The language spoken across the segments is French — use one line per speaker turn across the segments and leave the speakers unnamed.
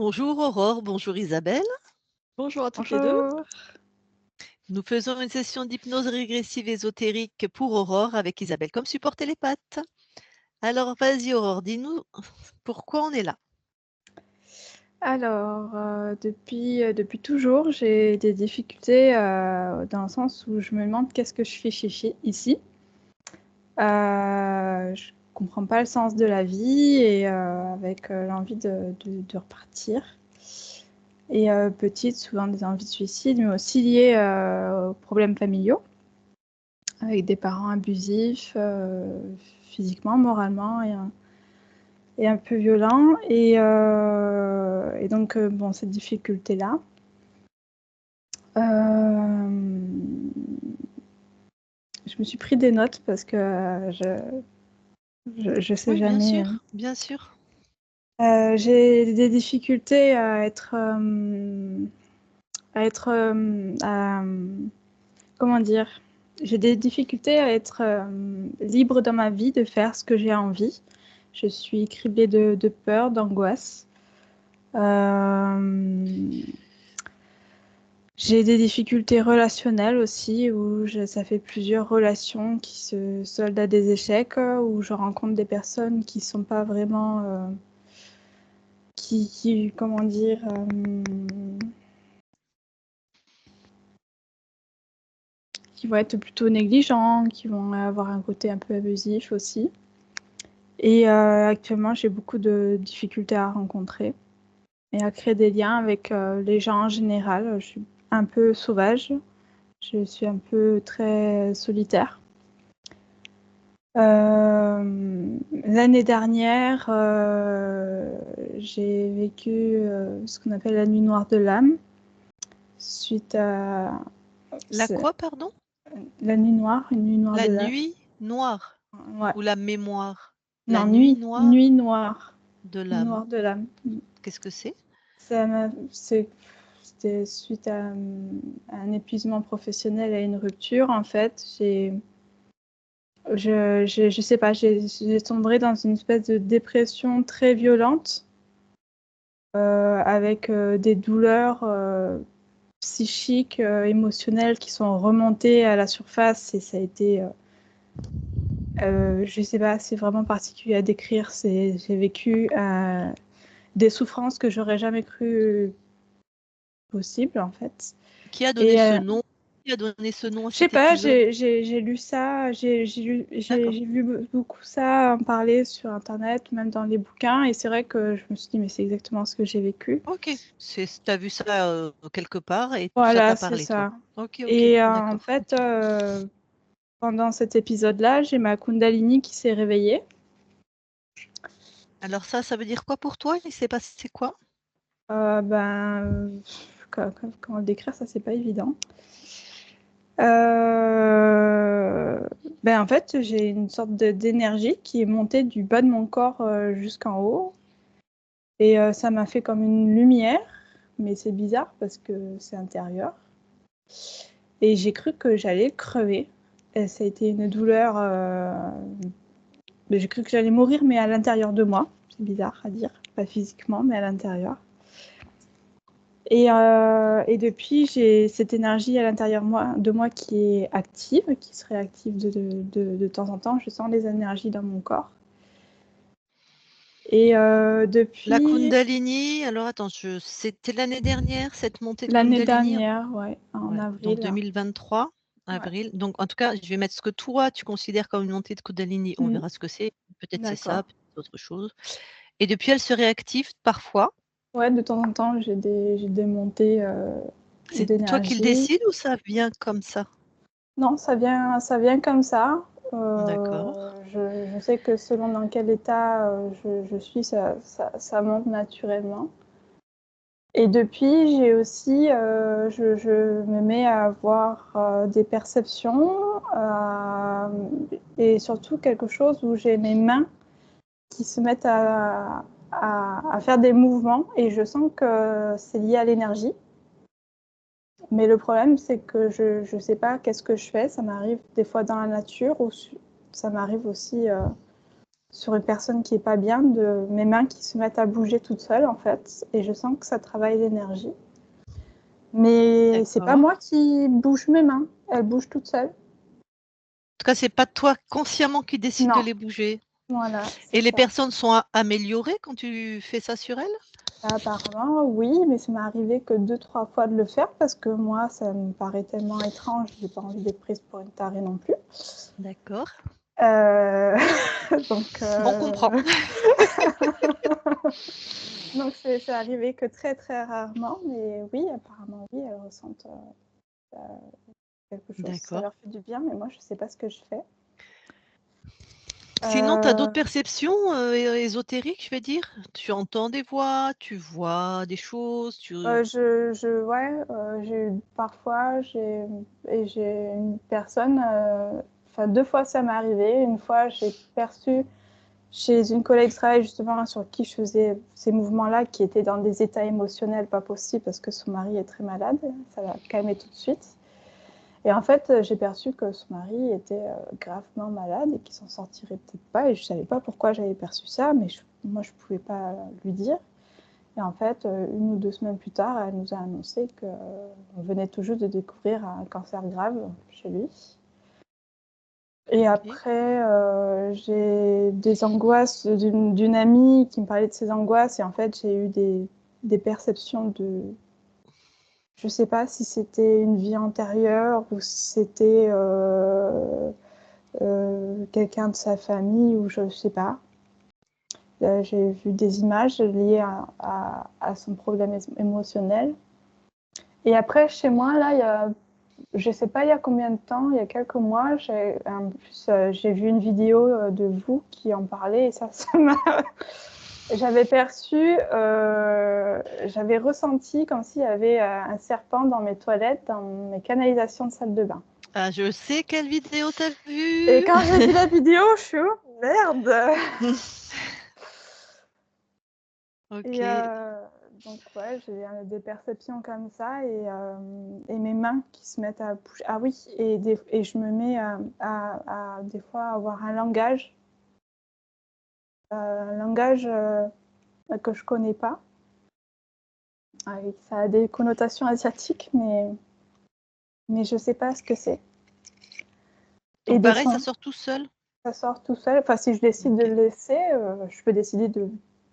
Bonjour Aurore, bonjour Isabelle.
Bonjour à toutes les 2.
Bonjour.
Nous faisons une session d'hypnose régressive ésotérique pour Aurore avec Isabelle comme support télépathe. Alors vas-y Aurore, dis-nous pourquoi on est là.
Alors, depuis toujours, j'ai des difficultés, dans le sens où je me demande qu'est-ce que je fais ici. Je comprends pas le sens de la vie et avec l'envie de repartir. Et petite, souvent des envies de suicide, mais aussi liées aux problèmes familiaux, avec des parents abusifs, physiquement, moralement et un peu violents. Et donc, bon, cette difficulté-là. Je me suis pris des notes parce que je sais
Oui,
jamais.
bien sûr.
J'ai des difficultés à être, comment dire? J'ai des difficultés à être libre dans ma vie, de faire ce que j'ai envie. Je suis criblée de peur, d'angoisse. J'ai des difficultés relationnelles aussi, où ça fait plusieurs relations qui se soldent à des échecs, où je rencontre des personnes qui sont pas vraiment, comment dire, qui vont être plutôt négligents, qui vont avoir un côté un peu abusif aussi. Et actuellement, j'ai beaucoup de difficultés à rencontrer et à créer des liens avec les gens en général. Je suis un peu sauvage, je suis un peu très solitaire. L'année dernière, j'ai vécu ce qu'on appelle la nuit noire de l'âme. Suite à
La quoi, pardon?
la nuit noire, une nuit noire
La
de l'âme.
nuit noire
Ouais.
ou la mémoire?
Non,
La nuit noire
nuit noire.
de
Nuit
l'âme.
noire de l'âme.
Qu'est-ce que c'est?
C'était suite à un épuisement professionnel, à une rupture. En fait, je sais pas, j'ai sombré dans une espèce de dépression très violente, avec des douleurs psychiques, émotionnelles qui sont remontées à la surface, et ça a été, je sais pas, c'est vraiment particulier à décrire. J'ai vécu des souffrances que j'aurais jamais cru possible, en fait.
Qui a donné ce nom? Qui a donné ce nom à
Je sais
cet
pas,
épisode?
j'ai lu ça, j'ai vu beaucoup ça en parler sur internet, même dans les bouquins, et c'est vrai que je me suis dit, mais c'est exactement ce que j'ai vécu.
Ok, t'as vu ça quelque part et ça
Voilà,
t'a
c'est
parlé, toi.
ça.
Ok,
Et en
d'accord.
fait, pendant cet épisode-là, j'ai ma Kundalini qui s'est réveillée.
Alors ça veut dire quoi pour toi? Il s'est passé quoi?
Comment le décrire, ça, c'est pas évident. En fait, j'ai une sorte d'énergie qui est montée du bas de mon corps jusqu'en haut. Et ça m'a fait comme une lumière, mais c'est bizarre parce que c'est intérieur. Et j'ai cru que j'allais crever. Et ça a été une douleur. J'ai cru que j'allais mourir, mais à l'intérieur de moi. C'est bizarre à dire, pas physiquement, mais à l'intérieur. Et depuis, j'ai cette énergie à l'intérieur de moi qui est active, qui se réactive de temps en temps. Je sens les énergies dans mon corps. Et depuis...
La Kundalini, alors attends, c'était l'année dernière, cette montée de
L'année
Kundalini?
dernière, ouais, en
Ouais,
avril.
donc 2023, avril. Ouais. Donc en tout cas, je vais mettre ce que toi, tu considères comme une montée de Kundalini. On verra ce que c'est. Peut-être c'est ça, peut-être autre chose. Et depuis, elle se réactive parfois.
Ouais, de temps en temps, j'ai des montées
C'est
d'énergie.
toi qui le décides ou ça vient comme ça?
Non, ça vient comme ça.
D'accord.
Je sais que selon dans quel état je suis, ça monte naturellement. Et depuis, j'ai aussi, je me mets à avoir des perceptions et surtout quelque chose où j'ai mes mains qui se mettent à faire des mouvements, et je sens que c'est lié à l'énergie. Mais le problème, c'est que je ne sais pas qu'est-ce que je fais. Ça m'arrive des fois dans la nature, ou ça m'arrive aussi sur une personne qui est pas bien, de mes mains qui se mettent à bouger toutes seules en fait, et je sens que ça travaille l'énergie. Mais c'est pas
D'accord.
moi qui bouge mes mains, elles bougent toutes seules.
En tout cas, c'est pas toi consciemment qui décide de
Non,
les bouger.
voilà,
Et
c'est
les
ça.
personnes sont améliorées quand tu fais ça sur elles?
Apparemment, oui, mais ça m'est arrivé que 2-3 fois de le faire parce que moi, ça me paraît tellement étrange, j'ai pas envie d'être prise pour une tarée non plus.
D'accord.
Donc,
On comprend.
donc c'est arrivé que très très rarement, mais oui, apparemment, oui, elles ressentent quelque chose. Ça
D'accord.
leur fait du bien, mais moi, je sais pas ce que je fais.
Sinon, tu as d'autres perceptions ésotériques, je vais dire? Tu entends des voix, tu vois des choses,
Ouais, parfois, j'ai une personne, enfin 2 fois ça m'est arrivé. Une fois, j'ai perçu chez une collègue de travail justement sur qui je faisais ces mouvements-là, qui était dans des états émotionnels pas possibles parce que son mari est très malade. Ça l'a calmé tout de suite. Et en fait, j'ai perçu que son mari était gravement malade et qu'il s'en sortirait peut-être pas. Et je savais pas pourquoi j'avais perçu ça, mais moi, je pouvais pas lui dire. Et en fait, 1 ou 2 semaines plus tard, elle nous a annoncé qu'on venait tout juste de découvrir un cancer grave chez lui. Et après, j'ai des angoisses d'une amie qui me parlait de ses angoisses. Et en fait, j'ai eu des perceptions de... Je sais pas si c'était une vie antérieure ou si c'était quelqu'un de sa famille ou je sais pas. J'ai vu des images liées à son problème émotionnel. Et après, chez moi, là, je sais pas il y a combien de temps, il y a quelques mois, j'ai vu une vidéo de vous qui en parlait et ça m'a... J'avais perçu, j'avais ressenti comme s'il y avait un serpent dans mes toilettes, dans mes canalisations de salle de bain.
Ah, je sais quelle vidéo t'as vue.
Et quand j'ai vu la vidéo, je suis merde.
Ok.
Et donc ouais, j'ai des perceptions comme ça et mes mains qui se mettent à bouger. Ah oui, et je me mets à des fois avoir un langage que je connais pas. Ça a des connotations asiatiques, mais je sais pas ce que c'est. Et
Donc
des
pareil,
fois,
ça sort tout seul?
ça sort tout seul. Enfin, si je décide de le laisser, je peux décider de...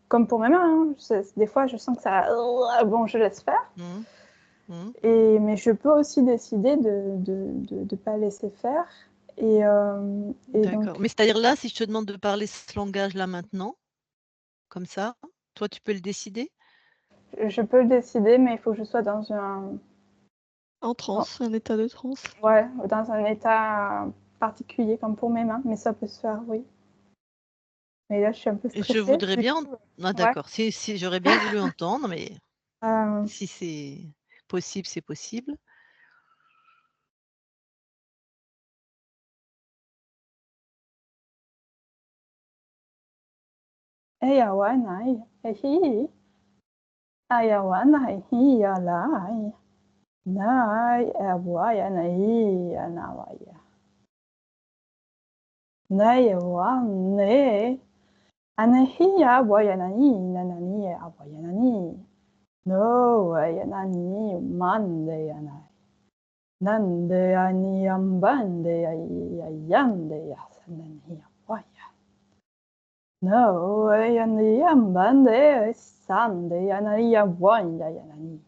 Comme pour mes mains, hein. Des fois, je sens que ça... Bon, je laisse faire. Mais je peux aussi décider de pas laisser faire. Et
D'accord.
donc,
Mais c'est-à-dire là, si je te demande de parler ce langage-là maintenant, comme ça, toi, tu peux le décider?
je peux le décider, mais il faut que je sois dans
En transe, un état de transe.
ouais, dans un état particulier, comme pour mes mains. Mais ça peut se faire, oui. Mais là, je suis un peu
Et je
stressée.
voudrais
Du
bien...
coup,
Ah
ouais.
d'accord. Si j'aurais bien voulu entendre, mais si c'est possible, c'est possible.
Ayawanai, hi, ayawanai, hi, alai. Nai, awaya, nai, anawaya. Nai, wane. Anahiya, wayanani, nanani, awayanani. No, wayanani, mande, yanai. Nande, ani, ambande, ayande, yasanani, awaya. No, wayani, ambande, sande, yanani, awaya, yanani.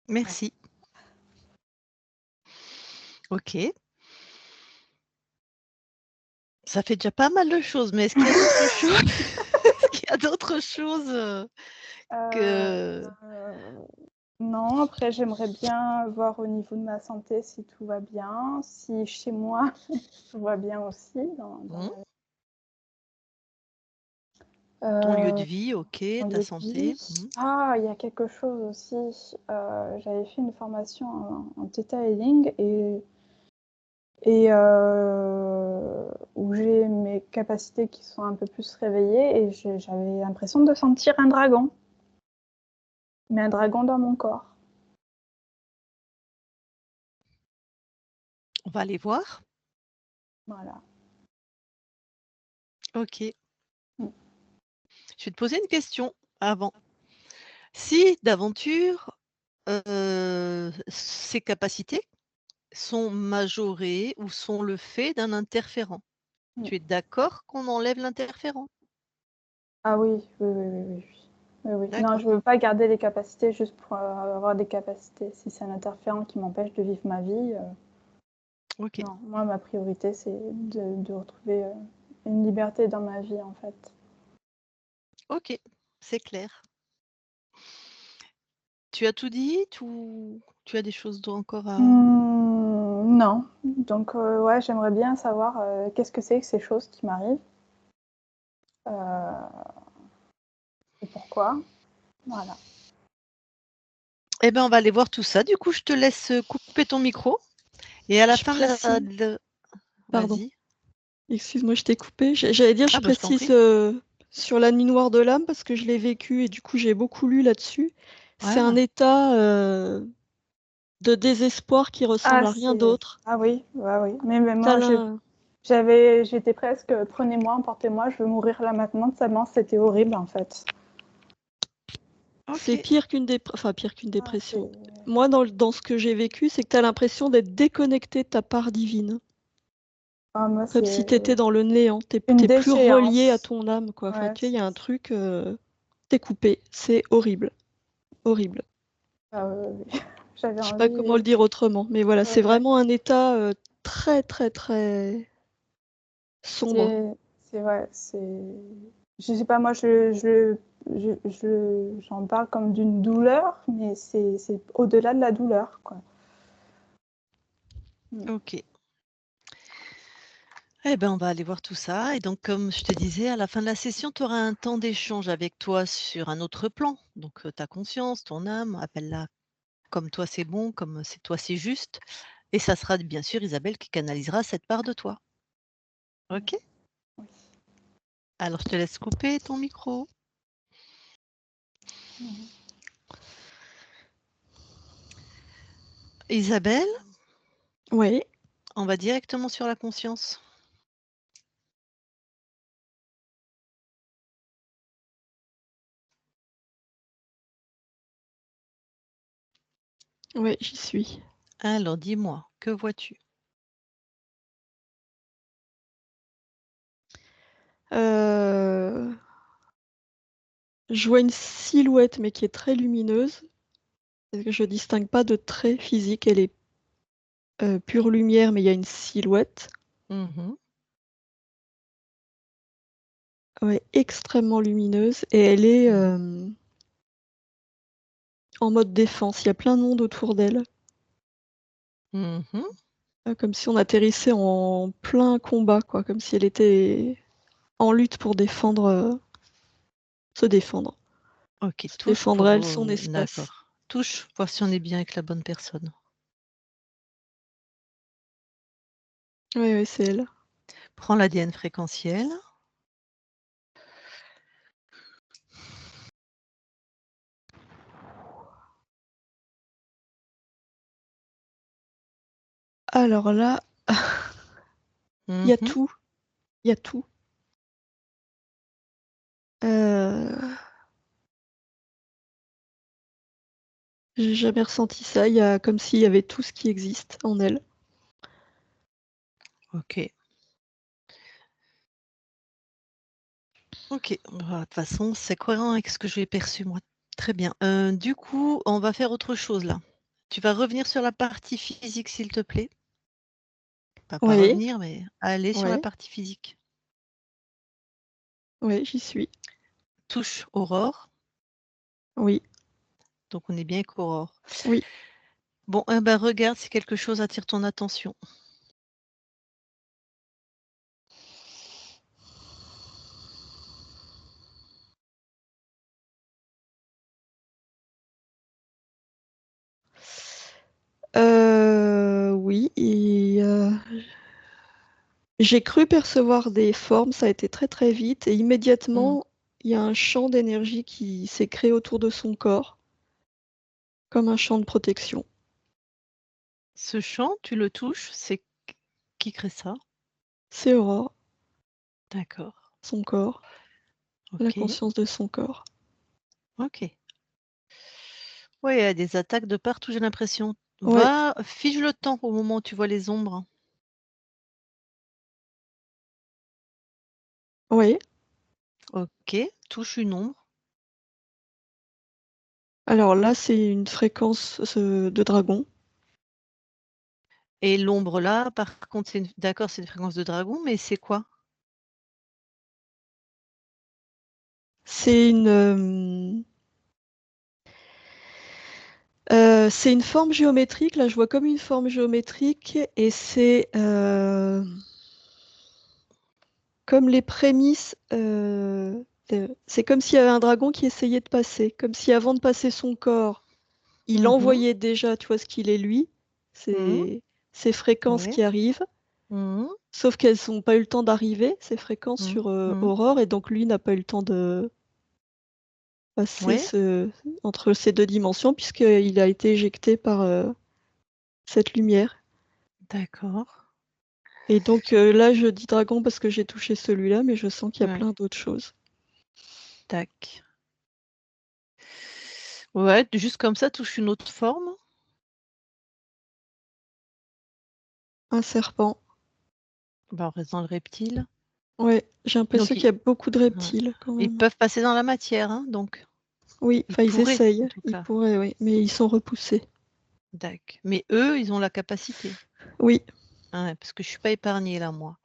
Merci. Ok. Ça fait déjà pas mal de choses, mais est-ce qu'il y a d'autres choses? Est-ce qu'il y a d'autres choses que...
Non, après j'aimerais bien voir au niveau de ma santé si tout va bien, si chez moi tout va bien aussi.
Ton lieu de vie, ok,
mon
ta
lieu de
santé.
vie. Ah, il y a quelque chose aussi. J'avais fait une formation en Theta Healing et où j'ai mes capacités qui sont un peu plus réveillées et j'avais l'impression de sentir un dragon. Mais un dragon dans mon corps.
On va aller voir.
Voilà.
Ok.
Mm.
Je vais te poser une question avant. Si d'aventure, ces capacités sont majorées ou sont le fait d'un interférent, tu es d'accord qu'on enlève l'interférent?
Ah oui, oui, oui, oui, oui, oui. Oui, oui. Non,
D'accord.
je veux pas garder les capacités juste pour avoir des capacités. Si c'est un interférent qui m'empêche de vivre ma vie,
Ok.
non. Moi, ma priorité, c'est de retrouver une liberté dans ma vie, en fait.
Ok, c'est clair. Tu as tout dit? Tu as des choses encore à...
Non. Donc, ouais, j'aimerais bien savoir qu'est-ce que c'est que ces choses qui m'arrivent et pourquoi. Voilà.
Eh ben, on va aller voir tout ça. Du coup, je te laisse couper ton micro. Et à la
Je
fin
précise. Pardon.
Vas-y.
Excuse-moi, je t'ai coupé. J'allais dire, je
Ah bah, je t'en
précise
prie.
sur la nuit noire de l'âme parce que je l'ai vécu et du coup j'ai beaucoup lu là-dessus. C'est un
Ah,
état de désespoir qui ressemble à rien d'autre.
Ah oui, ouais, oui. Mais
T'as
moi,
l'un-
j'étais presque, prenez-moi, emportez-moi, je veux mourir là maintenant, tellement c'était horrible en fait.
C'est
ok.
pire qu'une enfin pire qu'une
Ah, c'est...
dépression. Moi, dans ce que j'ai vécu, c'est que tu as l'impression d'être déconnecté de ta part divine.
Ah, moi,
Comme si
c'est
tu étais dans le néant.
une
T'es plus relié à
déchéance.
ton âme, quoi. Enfin,
Ouais,
tu sais, il y a un truc, t'es coupé. C'est horrible. Horrible.
oui. J'avais
Je sais pas comment
envie.
le dire autrement, mais voilà, c'est
Ouais,
vraiment un état très, très, très sombre.
c'est vrai, c'est. Je sais pas, moi, j'en parle comme d'une douleur, mais c'est au-delà de la douleur, quoi.
Ok. Eh ben, on va aller voir tout ça. Et donc, comme je te disais, à la fin de la session, tu auras un temps d'échange avec toi sur un autre plan. Donc, ta conscience, ton âme, appelle-la comme toi c'est bon, comme c'est toi c'est juste. Et ça sera bien sûr Isabelle qui canalisera cette part de toi. Ok?
Oui.
Alors, je te laisse couper ton micro. Isabelle,
Oui.
on va directement sur la conscience.
Oui, j'y suis.
Alors, dis-moi, que vois-tu?
Je vois une silhouette, mais qui est très lumineuse. Parce que je distingue pas de trait physique. Elle est pure lumière, mais il y a une silhouette.
Mhm.
Ouais, extrêmement lumineuse. Et elle est en mode défense. Il y a plein de monde autour d'elle.
Mhm.
Comme si on atterrissait en plein combat, quoi. Comme si elle était en lutte pour se défendre.
Ok,
Se
touche
défendre
pour...
elle, son espace.
D'accord. Touche, voir si on est bien avec la bonne personne.
Oui, oui, c'est elle.
Prends l'ADN fréquentiel.
Alors là, il y a
Mhm.
tout. Il y a tout. J'ai jamais ressenti ça. Il y a comme s'il y avait tout ce qui existe en elle.
Ok. Ok. Bah, de toute façon, c'est cohérent avec ce que j'ai perçu, moi. Très bien. Du coup, on va faire autre chose là. Tu vas revenir sur la partie physique, s'il te plaît. Pas
Oui,
revenir, mais aller sur la
oui,
partie physique.
oui, j'y suis.
Touche Aurore.
Oui,
Donc, on est bien avec Aurore.
oui.
Bon, eh ben, regarde si quelque chose attire ton attention.
Oui, j'ai cru percevoir des formes, ça a été très très vite et
Hmm.
immédiatement, il y a un champ d'énergie qui s'est créé autour de son corps, comme un champ de protection.
Ce chant, tu le touches, c'est qui crée ça?
C'est Aurore,
D'accord.
son corps, la
OK.
conscience de son corps.
OK. Ouais, il y a des attaques de partout, j'ai l'impression.
Ouais,
Fige le temps au moment où tu vois les ombres.
ouais.
OK, touche une ombre
Alors là, c'est une fréquence, de dragon.
et l'ombre là, par contre, c'est une fréquence de dragon, mais c'est quoi?
C'est c'est une forme géométrique, là, je vois comme une forme géométrique et c'est, comme les prémices, c'est comme s'il y avait un dragon qui essayait de passer, comme si avant de passer son corps, il
Mmh.
envoyait déjà, tu vois, ce qu'il est lui,
Mmh.
ces fréquences
Ouais.
qui arrivent,
Mmh.
sauf qu'elles ont pas eu le temps d'arriver, ces fréquences
Mmh.
sur,
Mmh.
Aurore et donc lui n'a pas eu le temps de passer
Ouais,
entre ces 2 dimensions puisqu'il a été éjecté par, cette lumière
d'accord.
et donc là, je dis dragon parce que j'ai touché celui-là, mais je sens qu'il y a
Ouais,
plein d'autres choses.
tac. Ouais, juste comme ça, touche une autre forme.
Un serpent.
Bah, on reste dans le reptile.
Ouais, j'ai
Donc
l'impression qu'il
ils
y a beaucoup de
ouais,
reptiles quand
ils
même.
peuvent passer dans la matière, hein, donc.
Oui,
Ils
enfin ils
pourraient, en
essayent,
tout
ils
cas.
pourraient, oui, mais ils sont repoussés.
Dac. Mais eux, ils ont la capacité.
Oui,
Ah ouais, parce que je suis pas épargnée là, moi.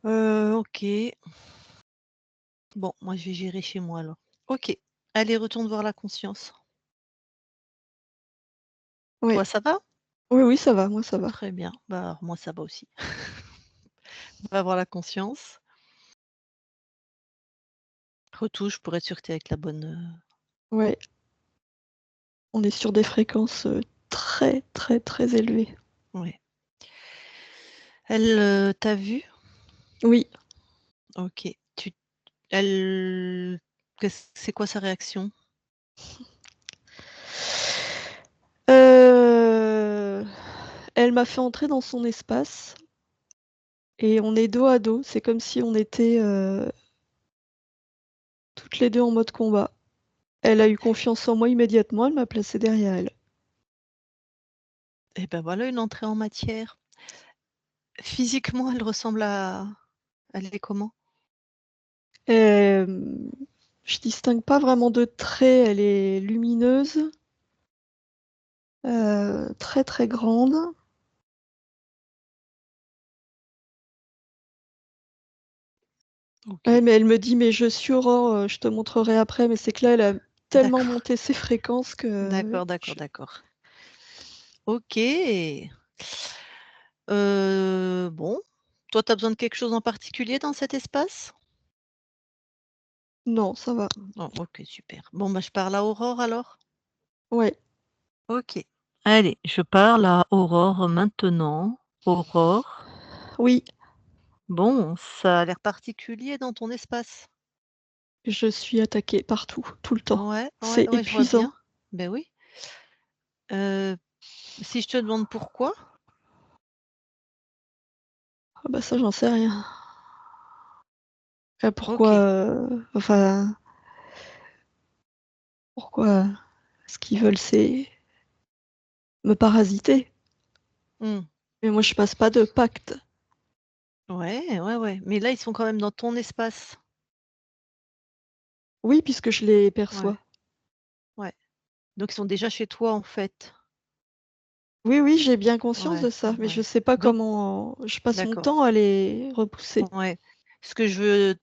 OK. Bon, moi, je vais gérer chez moi alors. OK. Allez, retourne voir la conscience.
ouais.
Toi, ça va?
Oui, oui, ça va, moi ça va.
Très bien. Bah, alors moi, ça va aussi. Va voir la conscience. Retouche pour être sûr que tu es avec la bonne,
Ouais, on est sur des fréquences, très, très, très élevées.
ouais. Elle, t'a vu?
Oui,
OK. Elle c'est quoi sa réaction?
heu, elle m'a fait entrer dans son espace et on est dos à dos. C'est comme si on était, toutes les 2 en mode combat. Elle a eu confiance en moi immédiatement, elle m'a placée derrière elle.
Et ben, voilà une entrée en matière. Physiquement, elle est comment?
Hem, je distingue pas vraiment de traits, elle est lumineuse, très, très grande. Ouais,
OK.
mais elle me dit: «Mais je suis Aurore, je te montrerai après», mais c'est que là, elle a tellement
D'accord.
monté ses fréquences que
D'accord, d'accord,
je
d'accord. OK. Bon. Toi, tu as besoin de quelque chose en particulier dans cet espace?
non, ça va.
Oh, OK, super. Bon, bah, je parle à Aurore alors?
Ouais,
OK. Allez, je parle à Aurore maintenant. Aurore,
oui,
bon, ça a l'air particulier dans ton espace.
je suis attaquée partout, tout le temps.
Ouais, ouais,
C'est
ouais, je vois
épuisant.
bien. Ben oui. Heu, Si je te demande pourquoi?
Ah bah, ça, j'en sais rien. Pourquoi,
OK.
enfin, pourquoi ce qu'ils veulent, c'est me parasiter.
Mmh.
Mais moi, je passe pas de pacte.
Ouais, ouais, ouais. Mais là, ils sont quand même dans ton espace.
Oui, puisque je les
Ouais,
perçois.
ouais. Donc ils sont déjà chez toi, en fait?
Oui, oui, j'ai bien conscience
Ouais,
de ça, mais je
ouais.
sais pas
Donc
comment je passe mon
d'accord,
temps à les repousser.
ouais. Ce que je veux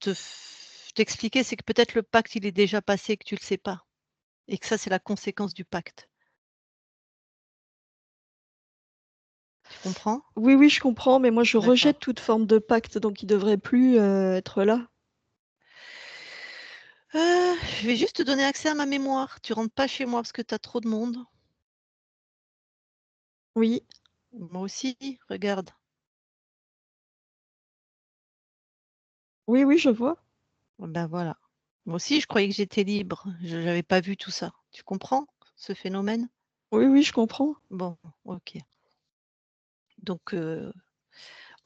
t'expliquer, c'est que peut-être le pacte, il est déjà passé et que tu le sais pas et que ça, c'est la conséquence du pacte. Tu comprends?
Oui, oui, je comprends, mais moi, je
D'accord.
rejette toute forme de pacte, donc ils devraient plus, être là.
Je vais juste te donner accès à ma mémoire. Tu rentres pas chez moi parce que tu as trop de monde.
Oui,
Moi aussi, regarde.
oui, oui, je vois.
Ben voilà. Moi aussi, je croyais que j'étais libre. Je n'avais pas vu tout ça. Tu comprends ce phénomène?
Oui, oui, je comprends.
Bon, OK. Donc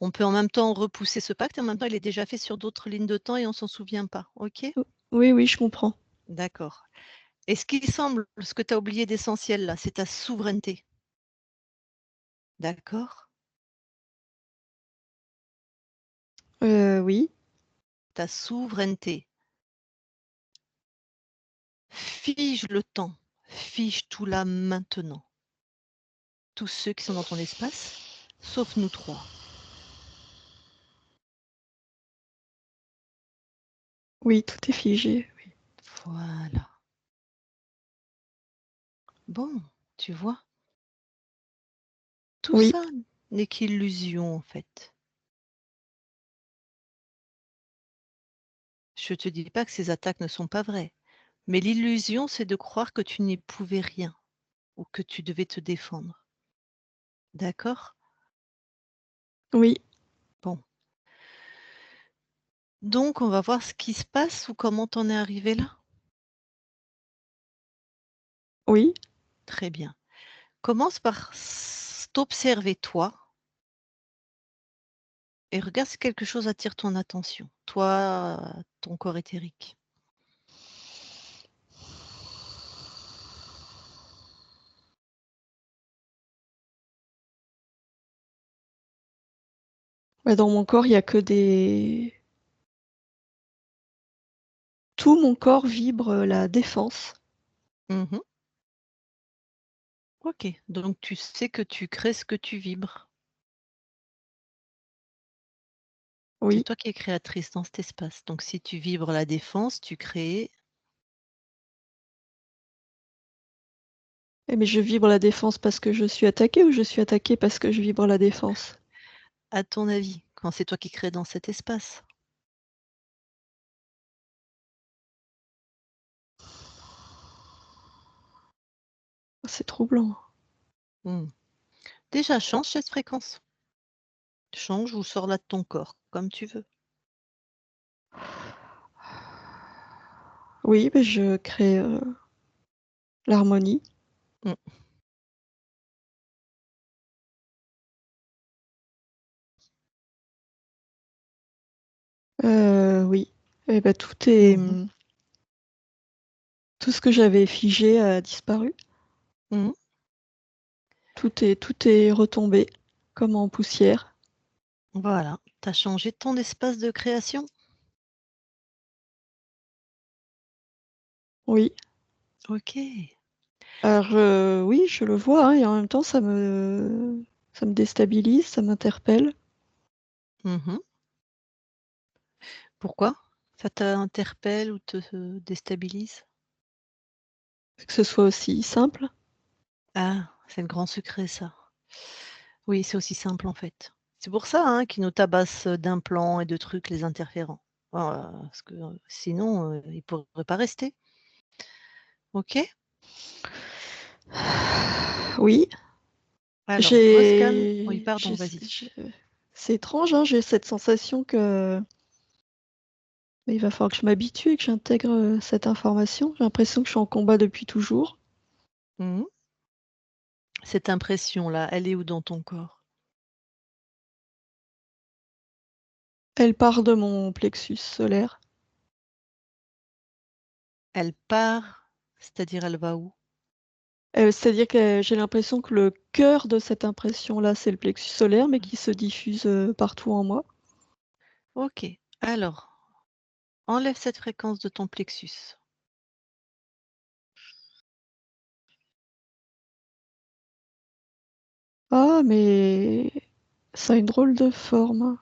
On peut en même temps repousser ce pacte et en même temps, il est déjà fait sur d'autres lignes de temps et on s'en souvient pas. OK?
Oui, oui, je comprends.
D'accord. Et ce qui semble ce que tu as oublié d'essentiel là, c'est ta souveraineté. D'accord?
Oui,
Ta souveraineté. Fige le temps, fige tout là maintenant. Tous ceux qui sont dans ton espace, sauf nous 3.
oui, tout est figé. Oui.
Voilà. Bon, tu vois? Tout
Oui,
ça n'est qu'illusion en fait. Je te dis pas que ces attaques ne sont pas vraies, mais l'illusion, c'est de croire que tu n'y pouvais rien ou que tu devais te défendre. D'accord?
oui,
Bon. Donc on va voir ce qui se passe ou comment t'en es arrivé là?
oui.
Très bien. Commence par t'observer toi et regarde si quelque chose attire ton attention. Toi, ton corps éthérique.
Bah, dans mon corps, il y a que des tout mon corps vibre, la défense.
Mmh. OK, donc tu sais que tu crées ce que tu vibres. C'est
Oui,
toi qui es créatrice dans cet espace. Donc si tu vibres la défense, tu crées
mais je vibre la défense parce que je suis attaquée ou je suis attaquée parce que je vibre la défense?
à ton avis, quand c'est toi qui crées dans cet espace.
C'est troublant.
Mmh. Déjà change cette fréquence. Change ou sors-la de ton corps, comme tu veux.
Oui, beh, je crée, l'harmonie.
Mmh.
Oui. Et bah, tout est,
Mmh mh.
tout ce que j'avais figé a disparu.
Mmh.
Tout est retombé comme en poussière.
Voilà, tu as changé ton espace de création?
Oui.
OK.
Alors, oui, je le vois, hein, et en même temps ça me déstabilise, ça m'interpelle.
Mmh. Pourquoi? Ça t'interpelle ou te déstabilise?
Que ce soit aussi simple.
Ah, c'est le grand secret ça. Oui, c'est aussi simple en fait. C'est pour ça, hein, qu'ils nous tabassent, d'implants et de trucs, les interférents. Parce que, sinon, ils pourraient pas rester. OK?
Oui,
Alors rescanne oui,
j'ai
pardon,
j'ai
vas-y.
c'est étrange, hein, j'ai cette sensation que mais il va falloir que je m'habitue et que j'intègre, cette information. J'ai l'impression que je suis en combat depuis toujours.
Mmh. Cette impression-là, elle est où dans ton corps?
Elle part de mon plexus solaire.
Elle part, c'est-à-dire elle va où?
C'est-à-dire que j'ai l'impression que le cœur de cette impression-là, c'est le plexus solaire, mais qui se diffuse, partout en moi.
OK. Alors, enlève cette fréquence de ton plexus.
Ah, mais ça a une drôle de forme.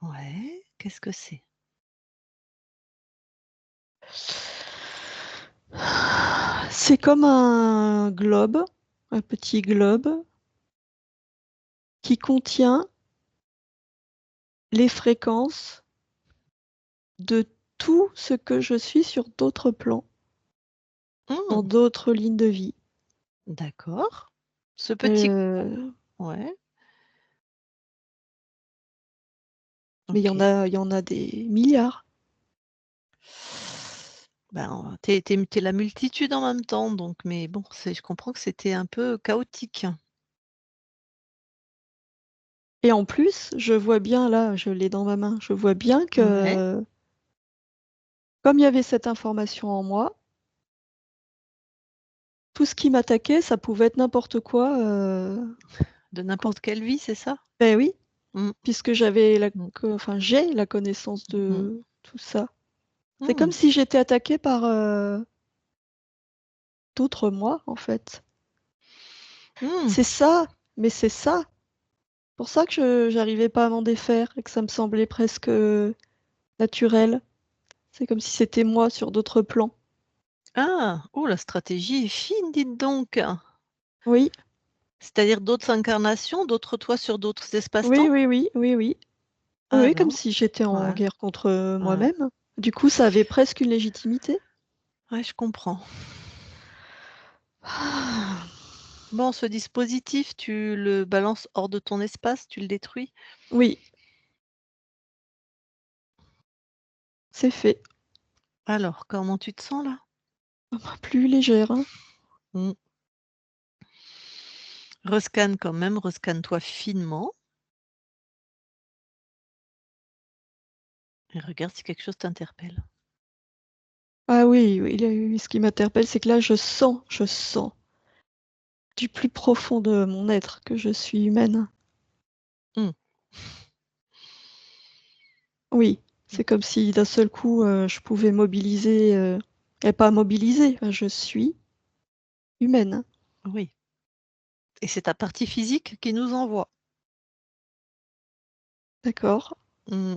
Ouais, qu'est-ce que c'est?
C'est comme un globe, un petit globe qui contient les fréquences de tout ce que je suis sur d'autres plans, dans
Mmh,
d'autres lignes de vie.
d'accord. Ce petit
Heu,
ouais,
mais il y en
OK.
a il y en a des milliards.
Ben, tu es la multitude en même temps donc mais bon, c'est je comprends que c'était un peu chaotique.
Et en plus, je vois bien, là, je l'ai dans ma main, je vois bien
Ouais.
que comme il y avait cette information en moi, tout ce qui m'attaquait, ça pouvait être n'importe quoi.
De
Quand...
n'importe quelle vie, c'est ça?
Ben oui,
Mmh.
puisque j'avais
Mmh.
enfin, j'ai la connaissance
Mmh.
de tout ça. C'est comme
Mmh.
si j'étais attaquée par d'autres moi, en fait.
Mmh.
C'est ça, mais c'est ça. Pour ça que j'arrivais pas à m'en défaire et que ça me semblait presque naturel. C'est comme si c'était moi sur d'autres plans.
Ah! Oh, la stratégie est fine, dites donc!
Oui,
C'est-à-dire d'autres incarnations, d'autres toi sur d'autres
oui,
espaces-temps?
oui, oui, oui, oui. Oui, oui, comme
Alors,
si j'étais en
ouais,
guerre contre
ouais,
moi-même. Du coup, ça avait presque une légitimité.
ouais, je comprends.
Ah,
Bon, ce dispositif, tu le balances hors de ton espace, tu le détruis?
oui, c'est fait.
Alors, comment tu te sens là?
Plus légère, hein.
Mmh. Rescanne quand même, rescanne-toi finement et regarde si quelque chose t'interpelle.
Ah oui, oui, oui, ce qui m'interpelle, c'est que là, je sens du plus profond de mon être que je suis humaine.
Mmh.
Oui,
Mmh.
c'est comme si d'un seul coup, je pouvais mobiliser, et pas mobiliser, je suis humaine.
Oui, et c'est ta partie physique qui nous envoie.
D'accord.
Mmh.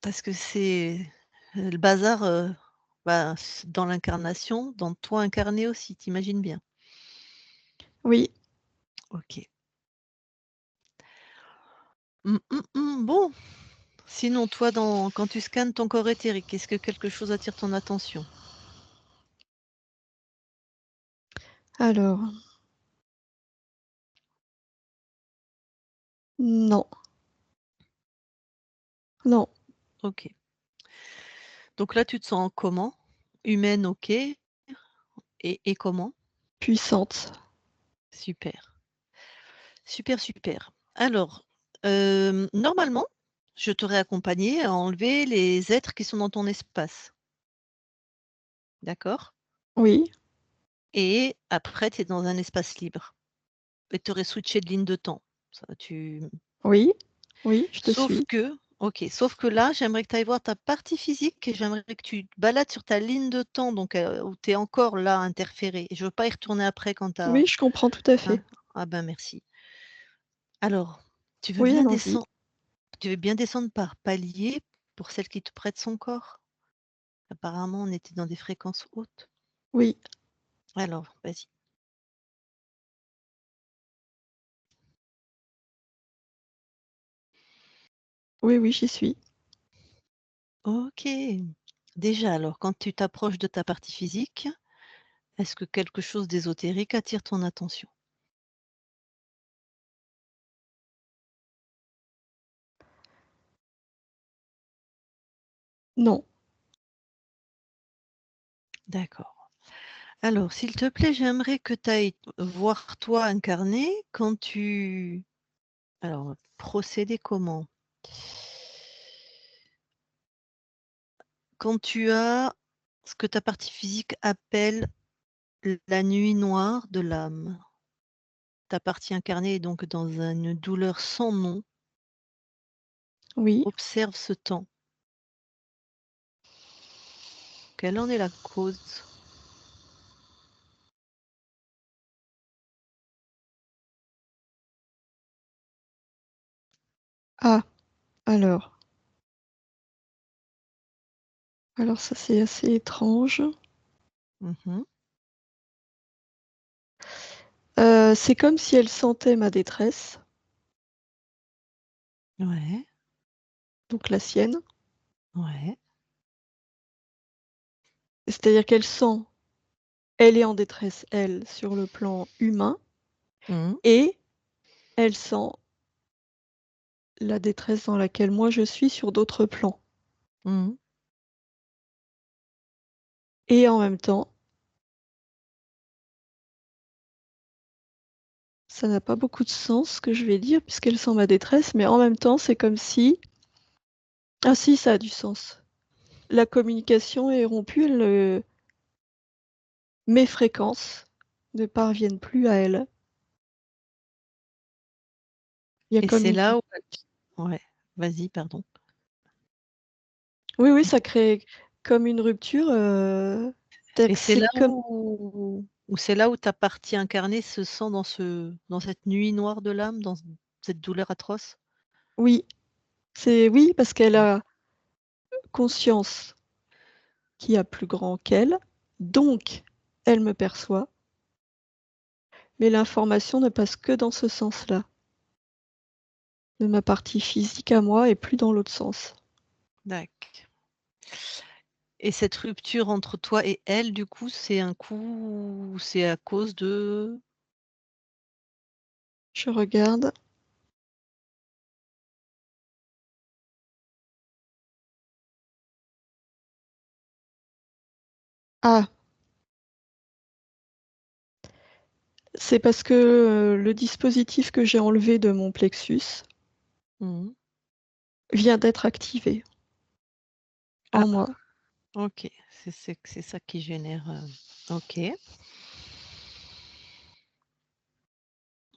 Parce que c'est, le bazar, bah, dans l'incarnation, dans toi incarné aussi, tu imagines bien?
Oui.
OK. Bon, sinon toi quand tu scannes ton corps éthérique, est-ce que quelque chose attire ton attention?
Alors, non, non,
OK. Donc là, tu te sens comment? Humaine, OK, et comment?
puissante.
Super. Super, super. Alors, normalement, je t'aurais accompagné à enlever les êtres qui sont dans ton espace, d'accord?
Oui,
Et après, tu es dans un espace libre et tu aurais switché de ligne de temps. Ça,
oui, oui, je te
sauf
suis.
que OK, sauf que là, j'aimerais que tu ailles voir ta partie physique et j'aimerais que tu te balades sur ta ligne de temps, donc où tu es encore là interféré et je veux pas y retourner après quand tu as
Oui, je comprends tout à
hein?
fait.
Ah ben, merci. Alors, tu veux
Oui,
bien
allons-y.
descendre tu veux bien descendre par palier pour celle qui te prête son corps? Apparemment, on était dans des fréquences hautes.
Oui,
Alors, vas-y.
oui, oui, j'y suis.
OK. Déjà alors, quand tu t'approches de ta partie physique, est-ce que quelque chose d'ésotérique attire ton attention?
Non,
D'accord. Alors, s'il te plaît, j'aimerais que tu ailles voir toi incarné quand tu alors, procéder comment? Quand tu as ce que ta partie physique appelle la nuit noire de l'âme. Ta partie incarnée est donc dans une douleur sans nom.
oui.
Observe ce temps. Quelle en est la cause?
Ah, alors. Alors ça, c'est assez étrange.
Mmh.
C'est comme si elle sentait ma détresse,
Ouais,
donc la sienne.
ouais.
C'est-à-dire qu'elle sent, elle est en détresse, elle, sur le plan humain,
Mmh.
et elle sent la détresse dans laquelle moi je suis sur d'autres plans.
Mmh.
Et en même temps, ça n'a pas beaucoup de sens ce que je vais dire puisqu'elle sent ma détresse, mais en même temps, c'est comme si ah si, ça a du sens. La communication est rompue, mes fréquences ne parviennent plus à elle. Il y a
Et
comme
c'est
une
là où ouais, vas-y, pardon.
oui, oui, ça crée comme une rupture,
Et c'est
c'est
là
comme
où c'est là où ta partie incarnée se sent dans cette nuit noire de l'âme, dans cette douleur atroce?
oui, c'est oui, parce qu'elle
Mmh.
a conscience qu'il y a plus grand qu'elle, donc elle me perçoit, mais l'information ne passe que dans ce sens-là, de ma partie physique à moi et plus dans l'autre sens.
Dac. Et cette rupture entre toi et elle, du coup, c'est un coup c'est à cause de
Je regarde. Ah! C'est parce que, le dispositif que j'ai enlevé de mon plexus
mmh.
vient d'être activé
Ah,
en moi.
OK. C'est ça qui génère, OK,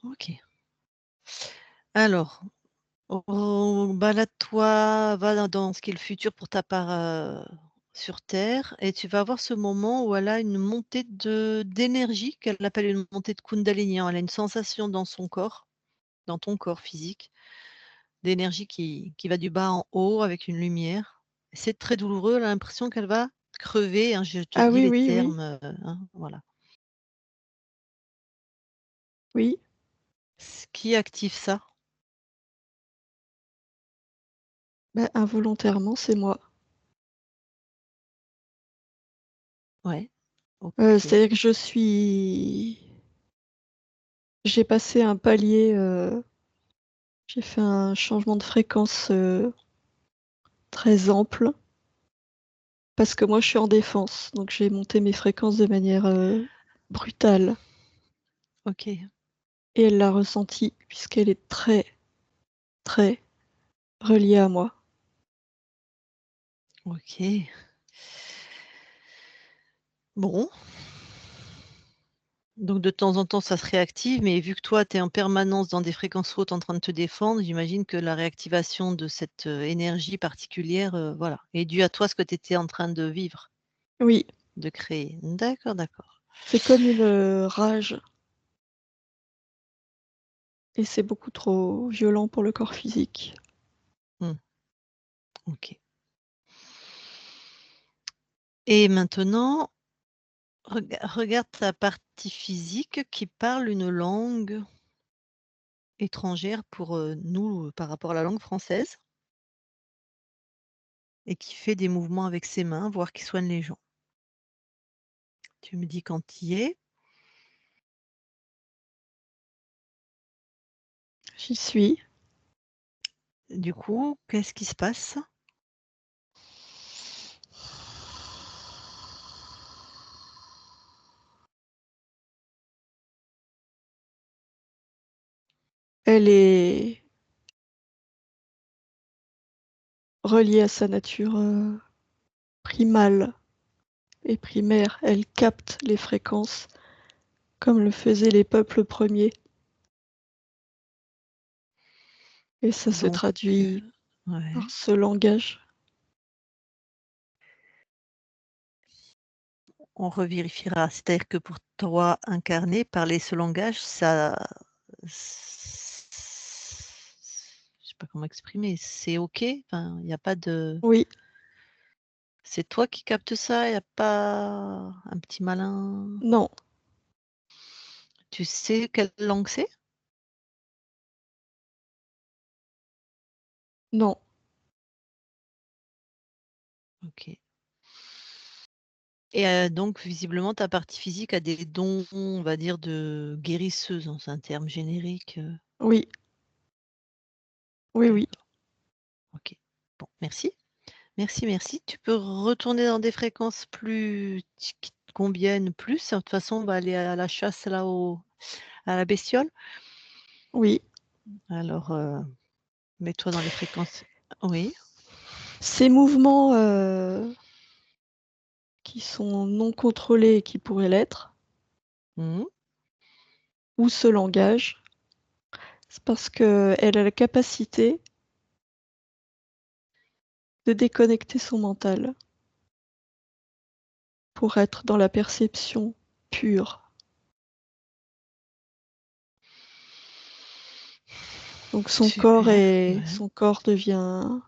OK. Alors, balade-toi, va dans ce qui est le futur pour ta part, sur terre et tu vas avoir ce moment où elle a une montée d'énergie qu'elle appelle une montée de Kundalini, hein. Elle a une sensation dans son corps, dans ton corps physique, d'énergie qui va du bas en haut avec une lumière. C'est très douloureux, elle a l'impression qu'elle va crever, hein, je te
Ah
dis
oui,
les
oui, oui,
termes, hein, voilà.
oui.
Ce qui active ça?
Bah, involontairement, c'est moi.
Ouais, OK.
C'est-à-dire que j'ai passé un palier, j'ai fait un changement de fréquence, très ample parce que moi je suis en défense, donc j'ai monté mes fréquences de manière, brutale
OK,
et elle l'a ressenti puisqu'elle est très, très reliée à moi.
OK. Bon. Donc de temps en temps, ça se réactive, mais vu que toi, tu es en permanence dans des fréquences hautes en train de te défendre, j'imagine que la réactivation de cette, énergie particulière, voilà, est due à toi, ce que tu étais en train de vivre,
Oui,
de créer. D'accord, d'accord.
c'est comme une, rage et c'est beaucoup trop violent pour le corps physique.
Mmh, OK. Et maintenant, regarde ta partie physique qui parle une langue étrangère pour, nous, par rapport à la langue française et qui fait des mouvements avec ses mains, voire qui soigne les gens. Tu me dis quand tu y es.
J'y suis.
Du coup, qu'est-ce qui se passe?
Elle est reliée à sa nature, primale et primaire. Elle capte les fréquences comme le faisaient les peuples premiers et ça se
Donc,
traduit par
ouais,
ce langage.
on revérifiera. C'est-à-dire que pour toi, incarné, parler ce langage, ça je sais pas comment exprimer, c'est OK? Enfin, il y a pas de
Oui,
c'est toi qui captes ça? Il y a pas un petit malin?
non,
Tu sais quelle langue c'est?
non,
OK. Et donc visiblement ta partie physique a des dons, on va dire, de guérisseuse, hein, c'est un terme générique,
oui, oui, oui.
d'accord, OK. Bon, merci. Merci, merci. Tu peux retourner dans des fréquences plus qui te conviennent plus. De toute façon, on va aller à la chasse là à la bestiole.
Oui.
Alors, mets-toi dans les fréquences. Oui.
Ces mouvements qui sont non contrôlés et qui pourraient l'être,
Mmh.
ou ce langage, c'est parce qu'elle a la capacité de déconnecter son mental pour être dans la perception pure. Donc
Super, ouais.
son corps devient,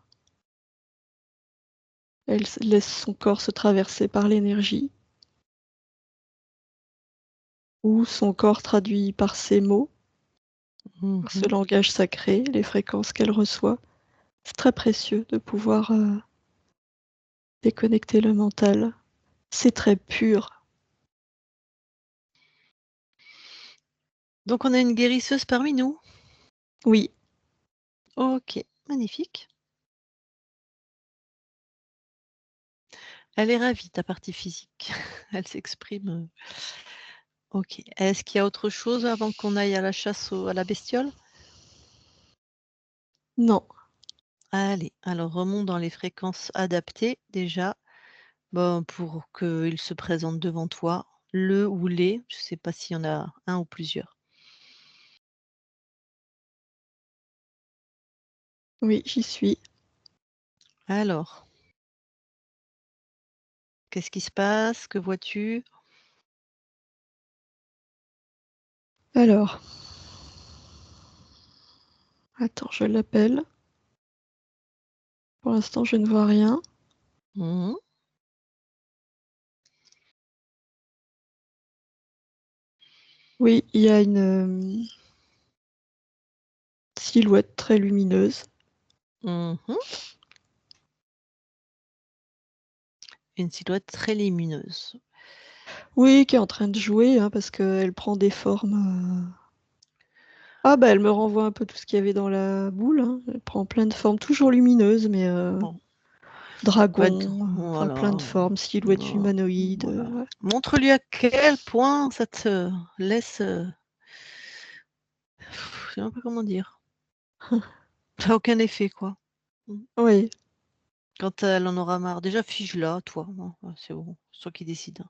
laisse son corps se traverser par l'énergie, ou son corps traduit par ses mots, par ce
Mmh.
langage sacré, les fréquences qu'elle reçoit. C'est très précieux de pouvoir déconnecter le mental. C'est très pur.
Donc on a une guérisseuse parmi nous?
Oui.
OK, magnifique. Elle est ravie, ta partie physique. Elle s'exprime, OK. Est-ce qu'il y a autre chose avant qu'on aille à la chasse à la bestiole?
Non.
Allez, alors remonte dans les fréquences adaptées déjà, ben, pour qu'il se présente devant toi, le ou les, je ne sais pas s'il y en a un ou plusieurs.
Oui, j'y suis.
Alors, qu'est-ce qui se passe? Que vois-tu?
Alors, attends, je l'appelle. Pour l'instant, je ne vois rien.
Mmh.
Oui, il y a une silhouette très lumineuse.
Mmh. Une silhouette très lumineuse.
Oui, qui est en train de jouer, hein, parce qu'elle prend des formes. Ah bah, elle me renvoie un peu tout ce qu'il y avait dans la boule, hein. Elle prend plein de formes, toujours lumineuses, mais
Bon, pas d
dragon, enfin plein
voilà,
de formes, silhouettes
non,
humanoïdes,
voilà.
ouais.
Montre-lui à quel point ça te laisse, je sais même pas comment dire. Ça a aucun effet, quoi. Mmh.
Oui,
Quand elle en aura marre, déjà fige-la, toi, hein, c'est bon, c'est toi qui décides, hein.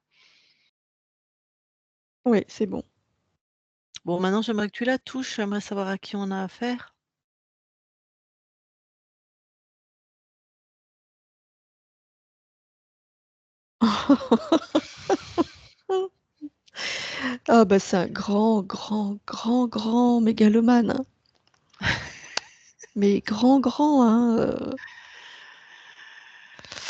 oui, c'est bon.
Bon, maintenant j'aimerais que tu la touches, j'aimerais savoir à qui on a affaire.
Ah bah, c'est un grand, grand, grand, grand mégalomane, hein. Mais grand, grand, hein,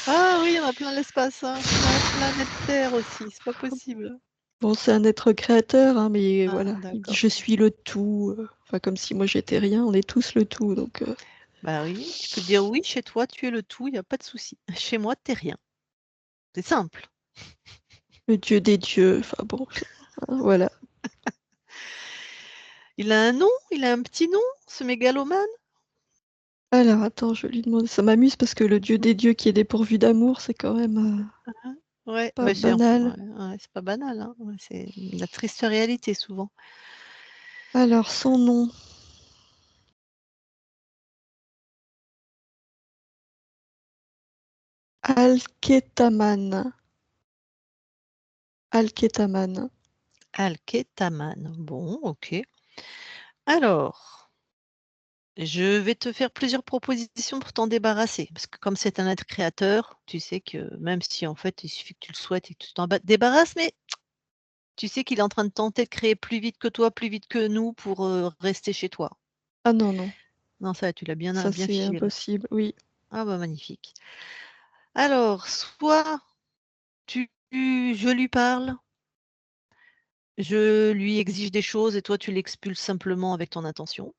Ah oui, il y en a plein l'espace, hein, dans la planète Terre aussi, c'est pas possible.
bon, c'est un être créateur, hein, mais
Ah
voilà, il me dit:
d'accord.
«Je suis le tout», enfin comme si moi j'étais rien, on est tous le tout donc
Bah oui, tu peux dire: «Oui, chez toi, tu es le tout, il y a pas de souci. Chez moi, tu es rien». C'est simple.
le dieu des dieux, enfin bon, hein, voilà.
Il a un nom? Il a un petit nom, ce mégalomane?
Alors attends, je vais lui demander, ça m'amuse parce que le dieu des dieux qui est dépourvu d'amour, c'est quand même,
Hein? Ouais,
pas
mais c'est
banal.
ouais, ouais, c'est pas banal, hein, ouais, c'est la triste réalité souvent.
Alors son nom, Alketaman. Alketaman.
Alketaman. Bon, OK. Alors, je vais te faire plusieurs propositions pour t'en débarrasser, parce que comme c'est un être créateur, tu sais que même si en fait il suffit que tu le souhaites et que tu t'en débarrasses, mais tu sais qu'il est en train de tenter de créer plus vite que toi, plus vite que nous pour, rester chez toi.
Ah non, non,
Non, ça tu l'as bien,
ça
bien
c'est
figé là.
impossible, oui.
Ah bah magnifique. Alors, soit je lui parle, je lui exige des choses et toi tu l'expulses simplement avec ton intention.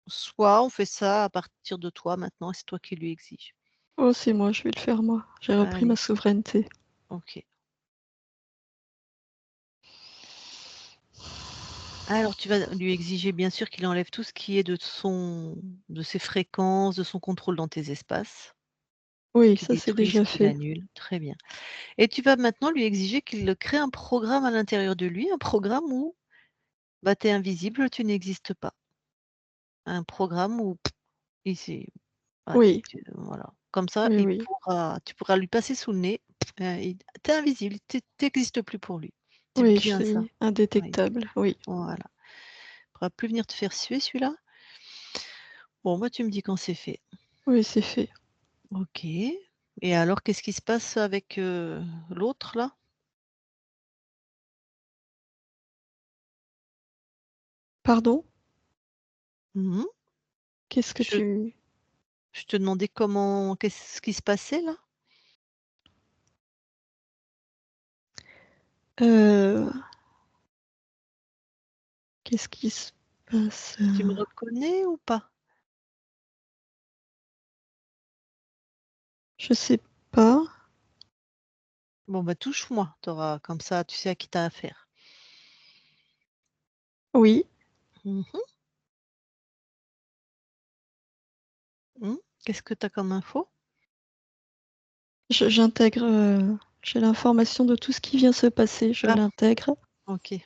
Soit on fait ça à partir de toi maintenant et c'est toi qui lui exiges.
Oh, c'est moi, je vais le faire moi. J'ai repris ma
Allez,
souveraineté.
OK. Alors tu vas lui exiger bien sûr qu'il enlève tout ce qui est de ses fréquences, de son contrôle dans tes espaces,
Oui,
qu'il
ça c'est
détruise,
déjà
qu'il
fait.
annule. Très bien. Et tu vas maintenant lui exiger qu'il crée un programme à l'intérieur de lui, un programme où, bah, tu es invisible, tu n'existes pas. un programme où ici, voilà,
Oui,
voilà. Comme ça,
oui.
tu pourras lui passer sous le nez, tu es invisible, tu n'existes plus pour lui. C'est
Oui,
bien ça.
c'est
Oui,
indétectable, oui.
voilà. Il pourra plus venir te faire suer celui-là. Bon, moi, tu me dis quand c'est fait.
Oui, c'est fait.
OK, et alors qu'est-ce qui se passe avec, l'autre là?
Pardon?
Mmh.
Qu'est-ce que
Je
tu
je te demandais qu'est-ce qui se passait là?
heu, qu'est-ce qui se passe?
Tu me reconnais ou pas?
Je sais pas.
Bon, bah, touche-moi, comme ça, tu sais à qui tu as affaire.
Oui,
Mmh. Mmh. Qu'est-ce que tu as comme info?
j'intègre, j'ai l'information de tout ce qui vient se passer, je
Ah,
l'intègre.
OK.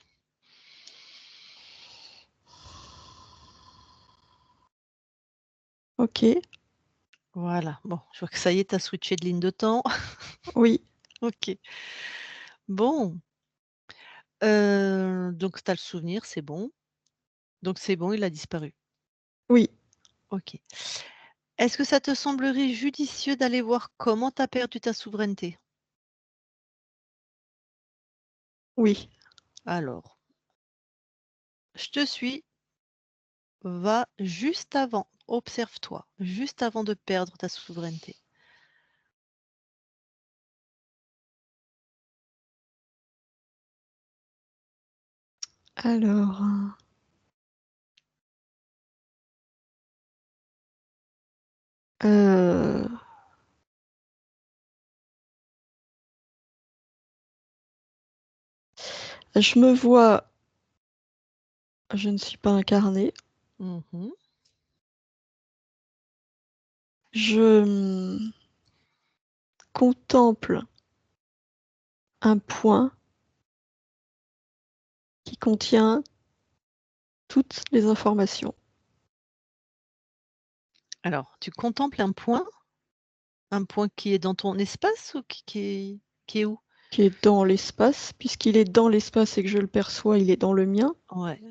OK,
Voilà, bon, je vois que ça y est, tu as switché de ligne de temps.
oui,
OK. Bon, donc tu as le souvenir, c'est bon. Donc c'est bon, il a disparu.
oui,
OK. Est-ce que ça te semblerait judicieux d'aller voir comment tu as perdu ta souveraineté?
oui.
Alors, je te suis, va juste avant, observe-toi, juste avant de perdre ta souveraineté.
Alors, heu, je me vois je ne suis pas incarnée.
Mmh.
Je, contemple un point qui contient toutes les informations,
Alors, tu contemples un point qui est dans ton espace ou qui est où?
qui est dans l'espace. Puisqu'il est dans l'espace et que je le perçois, il est dans le mien.
Ouais,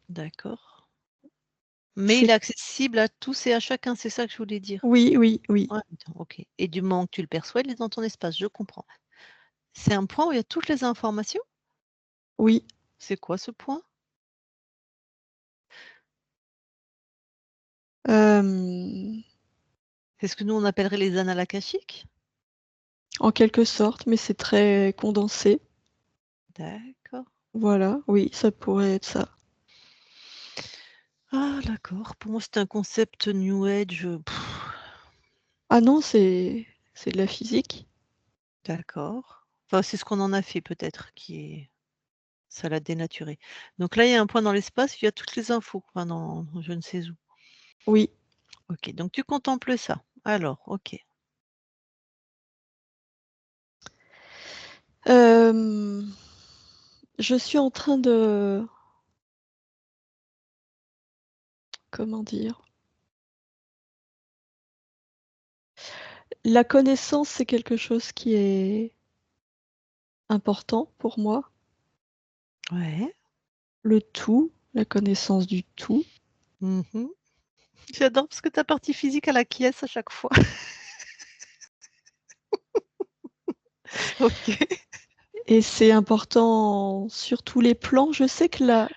d'accord. Mais il
C'est
est accessible à tous et à chacun, c'est ça que je voulais dire?
oui, oui, oui,
Ouais, OK, et du moment que tu le perçois, il est dans ton espace, je comprends. C'est un point où il y a toutes les informations?
oui.
C'est quoi ce point?
Hem,
C'est ce que nous on appellerait les annales akashiques?
En quelque sorte, mais c'est très condensé.
D'accord.
Voilà, oui, ça pourrait être ça.
Ah d'accord, pour moi c'était un concept new age,
Ah non, c'est de la physique.
d'accord. Enfin, c'est ce qu'on en a fait peut-être ça l'a dénaturé. Donc là, il y a un point dans l'espace, il y a toutes les infos, enfin dans je ne sais où.
Oui.
OK, donc tu contemples ça. Alors, OK.
Hem, je suis en train de comment dire? La connaissance, c'est quelque chose qui est important pour moi.
Ouais.
Le tout, la connaissance du tout.
Mmh. J'adore parce que ta partie physique, elle acquiesce à chaque fois. OK.
Et c'est important sur tous les plans. Je sais que là,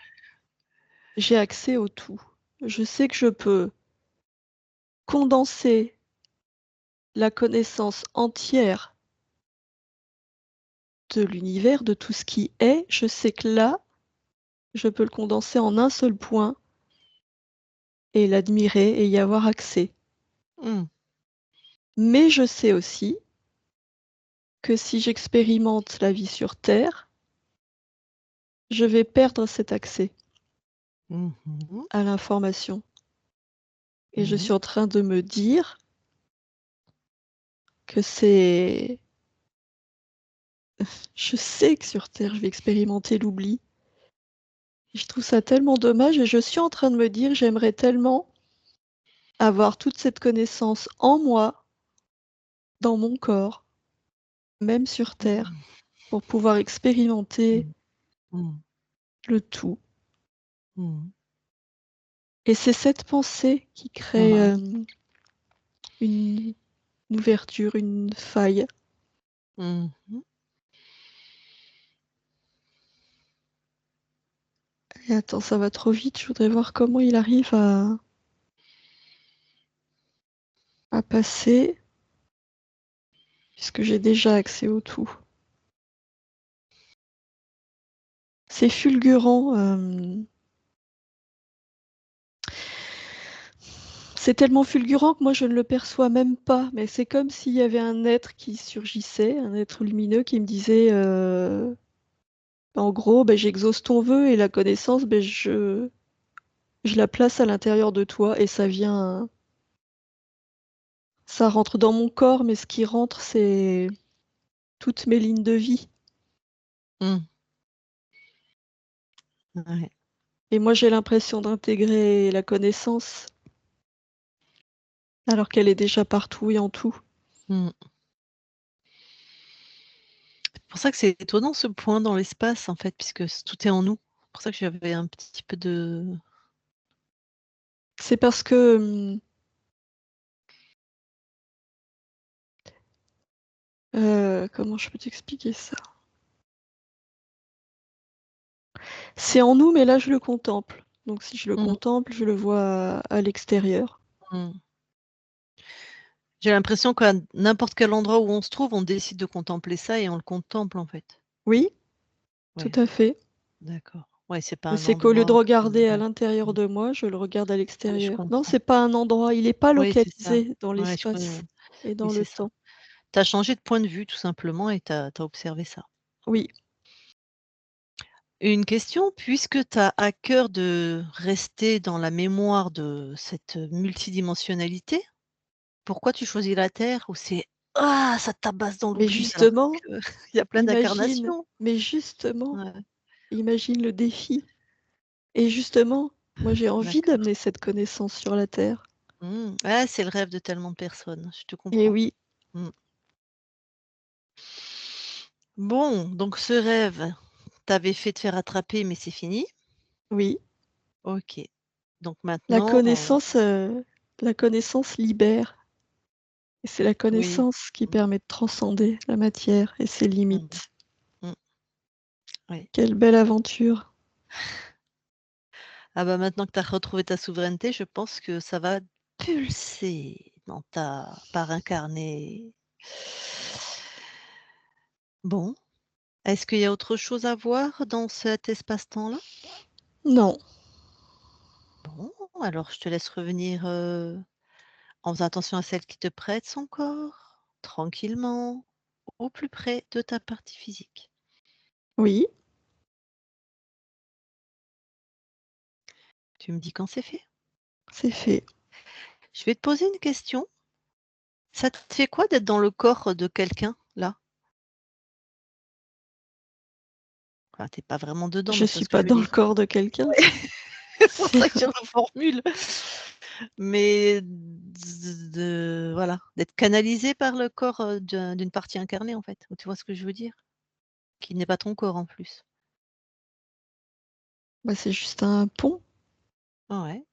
j'ai accès au tout. Je sais que je peux condenser la connaissance entière de l'univers, de tout ce qui est. Je sais que là, je peux le condenser en un seul point et l'admirer et y avoir accès.
Mmh.
Mais je sais aussi que si j'expérimente la vie sur Terre, je vais perdre cet accès
Mmh mh.
à l'information. Et je
Mmh.
suis en train de me dire que c'est je sais que sur Terre, je vais expérimenter l'oubli. Je trouve ça tellement dommage et je suis en train de me dire, j'aimerais tellement avoir toute cette connaissance en moi, dans mon corps, même sur Terre,
Mmh.
pour pouvoir expérimenter
Mmh. Mmh.
le tout.
Mmh.
Et c'est cette pensée qui crée
Ouais.
une ouverture, une faille.
Mmh mh.
Et attends, ça va trop vite, je voudrais voir comment il arrive à passer, puisque j'ai déjà accès au tout. C'est fulgurant. C'est tellement fulgurant que moi je ne le perçois même pas, mais c'est comme s'il y avait un être qui surgissait, un être lumineux qui me disait, en gros, j'exauce ton vœu et la connaissance, je la place à l'intérieur de toi et ça rentre dans mon corps, mais ce qui rentre, c'est toutes mes lignes de vie.
Mmh. Ouais.
Et moi j'ai l'impression d'intégrer la connaissance alors qu'elle est déjà partout et en tout.
Mmh. C'est pour ça que c'est étonnant ce point dans l'espace en fait, puisque tout est en nous. C'est pour ça que j'avais un petit peu de
C'est parce que, comment je peux t'expliquer ça? C'est en nous, mais là, je le contemple. Donc si je le
mmh,
contemple, je le vois à l'extérieur.
mmh. J'ai l'impression qu'à n'importe quel endroit où on se trouve, on décide de contempler ça et on le contemple en fait.
Oui, tout
Ouais,
à fait.
d'accord. Ouais, c'est pas
Mais
un
c'est qu'au lieu de
endroit
regarder à
ouais.
l'intérieur
Mmh.
de moi, je le regarde à
Ouais, je
l'extérieur. Non,
comprends.
c'est pas un endroit, il est pas
Oui, c'est ça.
localisé dans
Ouais,
l'espace et
oui,
dans
c'est
le
ça.
temps.
Tu as changé de point de vue tout simplement et tu as observé ça.
Oui,
Une question, puisque tu as à cœur de rester dans la mémoire de cette multidimensionnalité, pourquoi tu choisis la Terre où c'est ah, ça tabasse dans
mais
l'oubli alors
justement,
qu'il y a plein
imagine,
d'incarnations?
mais justement,
Ouais,
imagine le défi. Et justement, moi j'ai envie
d'accord.
d'amener cette connaissance sur la Terre.
Mmh. Ouais, c'est le rêve de tellement de personnes, je te
Et
comprends.
oui,
Mmh. Bon, donc ce rêve, t'avais fait te faire attraper, mais c'est fini?
oui,
OK. Donc
la
maintenant,
connaissance, heu, la connaissance libère. Et c'est la
oui.
connaissance qui
Mmh,
permet de transcender la matière et ses
mmh,
limites.
mmh, oui.
Quelle belle aventure!
Ah bah, maintenant que tu as retrouvé ta souveraineté, je pense que ça va pulser dans ta part incarnée. Bon, est-ce qu'il y a autre chose à voir dans cet espace-temps-là?
Non,
Bon, alors je te laisse revenir, en faisant attention à celle qui te prête son corps, tranquillement, au plus près de ta partie physique.
oui,
Tu me dis quand c'est fait.
c'est fait.
Je vais te poser une question. Ça te fait quoi d'être dans le corps de quelqu'un, là? Enfin, tu pas vraiment dedans,
Je
mais tu vois
suis
ce que
pas
je veux
dans le
dire?
corps de quelqu'un.
C'est pour
C'est
ça que je reformule. Mais de voilà, d'être canalisé par le corps, d'une partie incarnée, en fait. Tu vois ce que je veux dire? Qui n'est pas ton corps, en plus.
c'est juste un pont.
Ouais.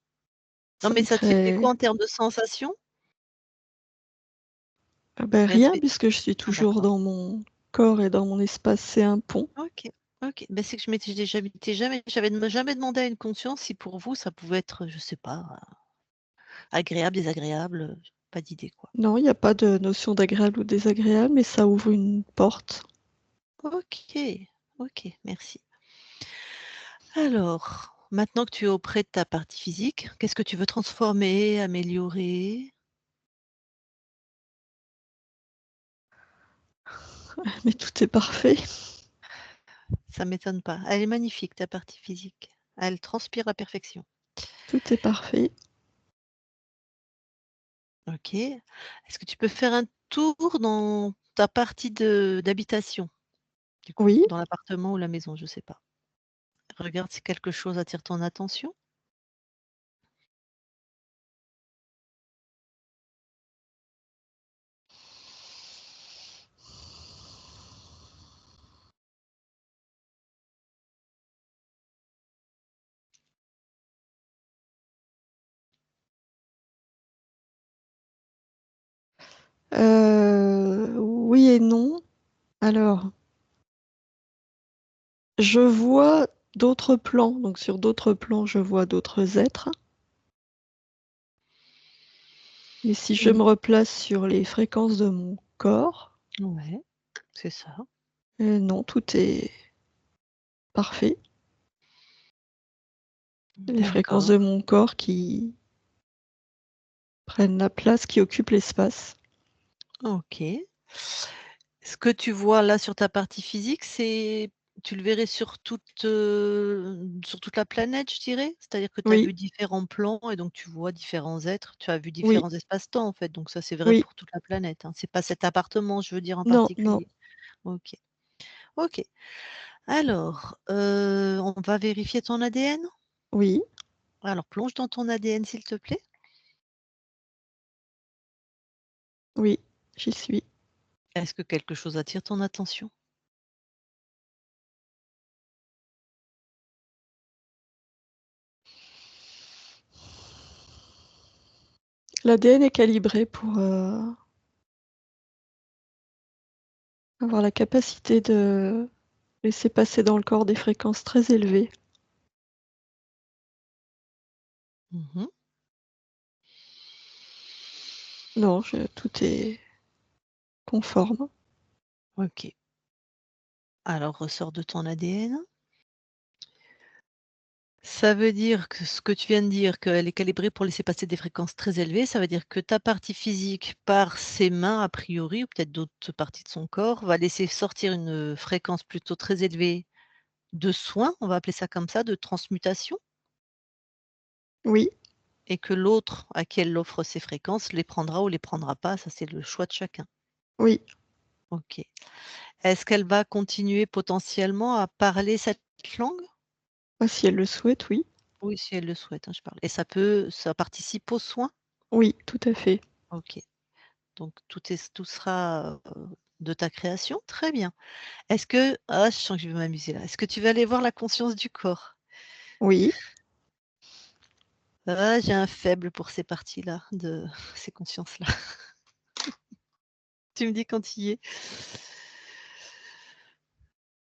Non,
Ça
mais
me
ça te fait
crée
quoi en termes de sensations? Rien de
rien
spé
puisque je suis
ah
toujours
d'accord.
dans mon corps et dans mon espace, c'est un pont.
OK, OK. Ben c'est que je m'étais jamais demandé à une conscience si pour vous ça pouvait être, je sais pas, agréable, désagréable, pas d'idée, quoi.
Non, il y a pas de notion d'agréable ou désagréable, mais ça ouvre une porte.
OK, OK, merci. Alors, maintenant que tu es auprès de ta partie physique, qu'est-ce que tu veux transformer, améliorer?
Mais tout est parfait,
Ça m'étonne pas. Elle est magnifique ta partie physique. Elle transpire la perfection.
tout est parfait.
OK. Est-ce que tu peux faire un tour dans ta partie de d'habitation, du coup,
Oui,
dans l'appartement ou la maison? Je sais pas. Regarde si quelque chose attire ton attention.
Oui et non. Alors, je vois d'autres plans, donc sur d'autres plans, je vois d'autres êtres. Mais si je
Mmh.
me replace sur les fréquences de mon corps,
Ouais, c'est ça.
non, tout est parfait. Les fréquences
D'accord.
de mon corps qui prennent la place, qui occupent l'espace.
OK. Ce que tu vois là sur ta partie physique, tu le verrais sur toute la planète, je dirais? C'est-à-dire que tu as
Oui,
vu différents plans et donc tu vois différents êtres, tu as vu
oui,
différents espaces-temps en fait, donc ça c'est vrai
oui.
pour toute la planète, hein. C'est pas cet appartement, je veux dire en
Non, non,
particulier. OK. OK. Alors, on va vérifier ton ADN?
oui,
Alors plonge dans ton ADN s'il te plaît.
oui, j'y suis.
Est-ce que quelque chose attire ton attention?
L'ADN est calibré pour avoir la capacité de laisser passer dans le corps des fréquences très élevées.
Mmh.
Non, tout est conforme.
OK. Alors ressors de ton ADN. Ça veut dire que ce que tu viens de dire, qu'elle est calibrée pour laisser passer des fréquences très élevées, ça veut dire que ta partie physique, par ses mains a priori, ou peut-être d'autres parties de son corps, va laisser sortir une fréquence plutôt très élevée de soins, on va appeler ça comme ça, de transmutation,
Oui,
et que l'autre à qui elle offre ces fréquences les prendra ou les prendra pas, ça c'est le choix de chacun.
oui.
OK. Est-ce qu'elle va continuer potentiellement à parler cette langue?
Bah, si elle le souhaite, oui.
Oui, si elle le souhaite, hein, je parle. Et ça participe aux soins?
Oui, tout à fait.
OK. Donc tout sera, de ta création? Très bien. Est-ce que je sens que je vais m'amuser là. Est-ce que tu vas aller voir la conscience du corps?
Oui,
Ah, j'ai un faible pour ces parties-là de ces consciences-là. Tu me dis quand tu y es.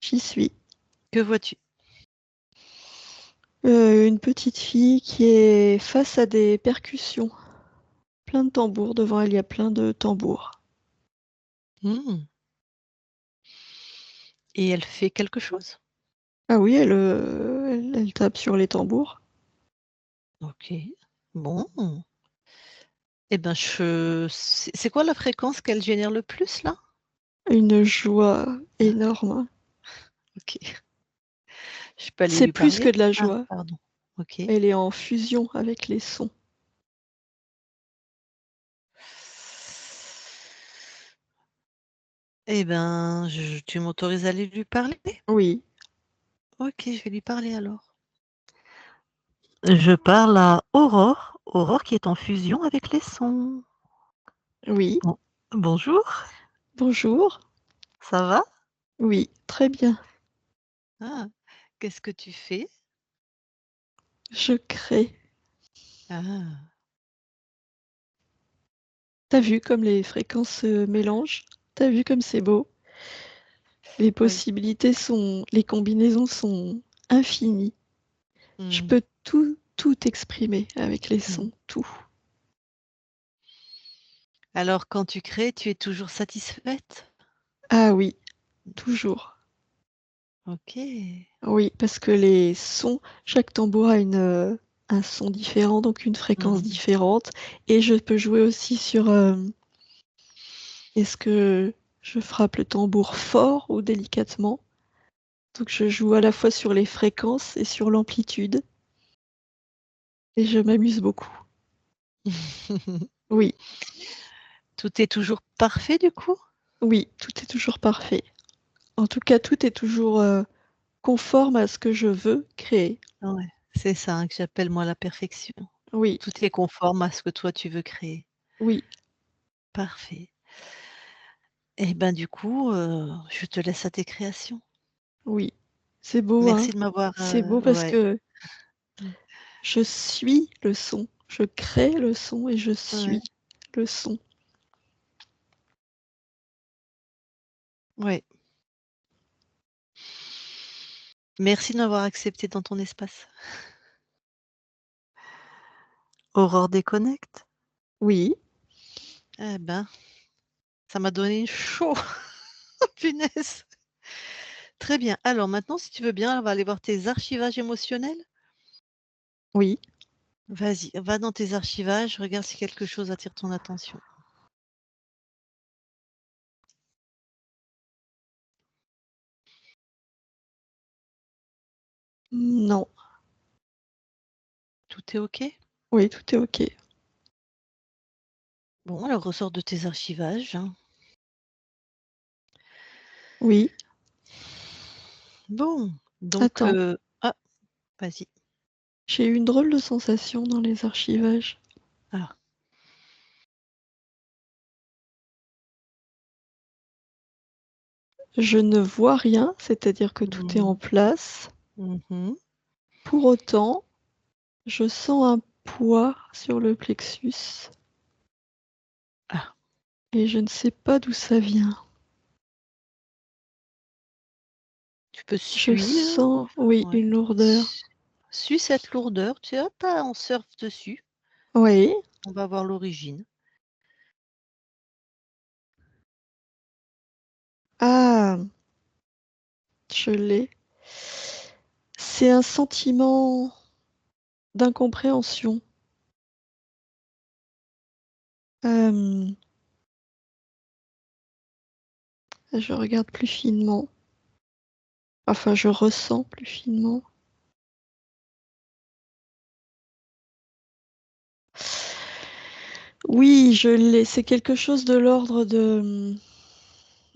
j'y suis.
Que vois-tu?
Une petite fille qui est face à des percussions. Plein de tambours, devant elle, il y a plein de tambours.
Mmh. Et elle fait quelque chose?
Ah oui, elle tape sur les tambours.
OK. Bon. Et ben c'est quoi la fréquence qu'elle génère le plus là?
Une joie énorme.
OK. Je peux aller
C'est
lui
plus que
parler?
de la
Ah
joie.
pardon. OK.
Elle est en fusion avec les sons.
Eh ben, tu m'autorises à aller lui parler?
Oui,
OK, je vais lui parler alors. Je parle à Aurore, Aurore qui est en fusion avec les sons.
oui.
Bon, bonjour,
Bonjour.
ça va?
Oui, très bien.
Ah, qu'est-ce que tu fais?
Je crée.
Ah,
T'as vu comme les fréquences se mélangent? T'as vu comme c'est beau?
oui.
Les combinaisons sont infinies. Je
Mmh,
peux tout exprimer avec les
mmh.
sons, tout.
Alors quand tu crées, tu es toujours satisfaite?
Ah oui, toujours.
OK.
Oui, parce que les sons, chaque tambour a un son différent, donc une fréquence
Mmh.
différente et je peux jouer aussi sur, est-ce que je frappe le tambour fort ou délicatement? Donc je joue à la fois sur les fréquences et sur l'amplitude et je m'amuse beaucoup. Oui,
Tout est toujours parfait du coup?
oui, tout est toujours parfait. En tout cas, tout est toujours, conforme à ce que je veux créer.
Ouais, c'est ça, hein, que j'appelle moi la perfection.
Oui,
Tout est conforme à ce que toi tu veux créer.
oui,
Parfait. Et ben, du coup, je te laisse à tes créations.
oui. C'est beau, hein?
Merci de m'avoir,
C'est beau parce
ouais,
que
mmh,
je suis le son. Je crée le son et je
ouais,
suis le son.
ouais. Merci de m'avoir acceptée dans ton espace. Aurore déconnecte.
Oui,
Eh ben, ça m'a donné chaud. Punaise. Très bien. Alors maintenant, si tu veux bien, on va aller voir tes archivages émotionnels.
oui.
Vas-y, va dans tes archivages, regarde si quelque chose attire ton attention.
Non.
Tout est OK?
Oui, tout est OK.
Bon, alors ressors de tes archivages, hein.
Oui.
Bon, donc
Attends,
ah, vas-y.
j'ai eu une drôle de sensation dans les archivages.
Ah.
Je ne vois rien, c'est-à-dire que tout est en
Mmh.
place.
Mmh.
Pour autant, je sens un poids sur le plexus
Ah,
et je ne sais pas d'où ça vient.
tu peux
Je
suivre,
sens, oui,
ouais.
une lourdeur.
Su Suis cette lourdeur, tu hop, on surfe dessus,
Oui.
on va voir l'origine.
Ah, je l'ai. C'est un sentiment d'incompréhension. Hem, je regarde plus finement. Enfin, je ressens plus finement. Oui, je l'ai. C'est quelque chose de l'ordre de,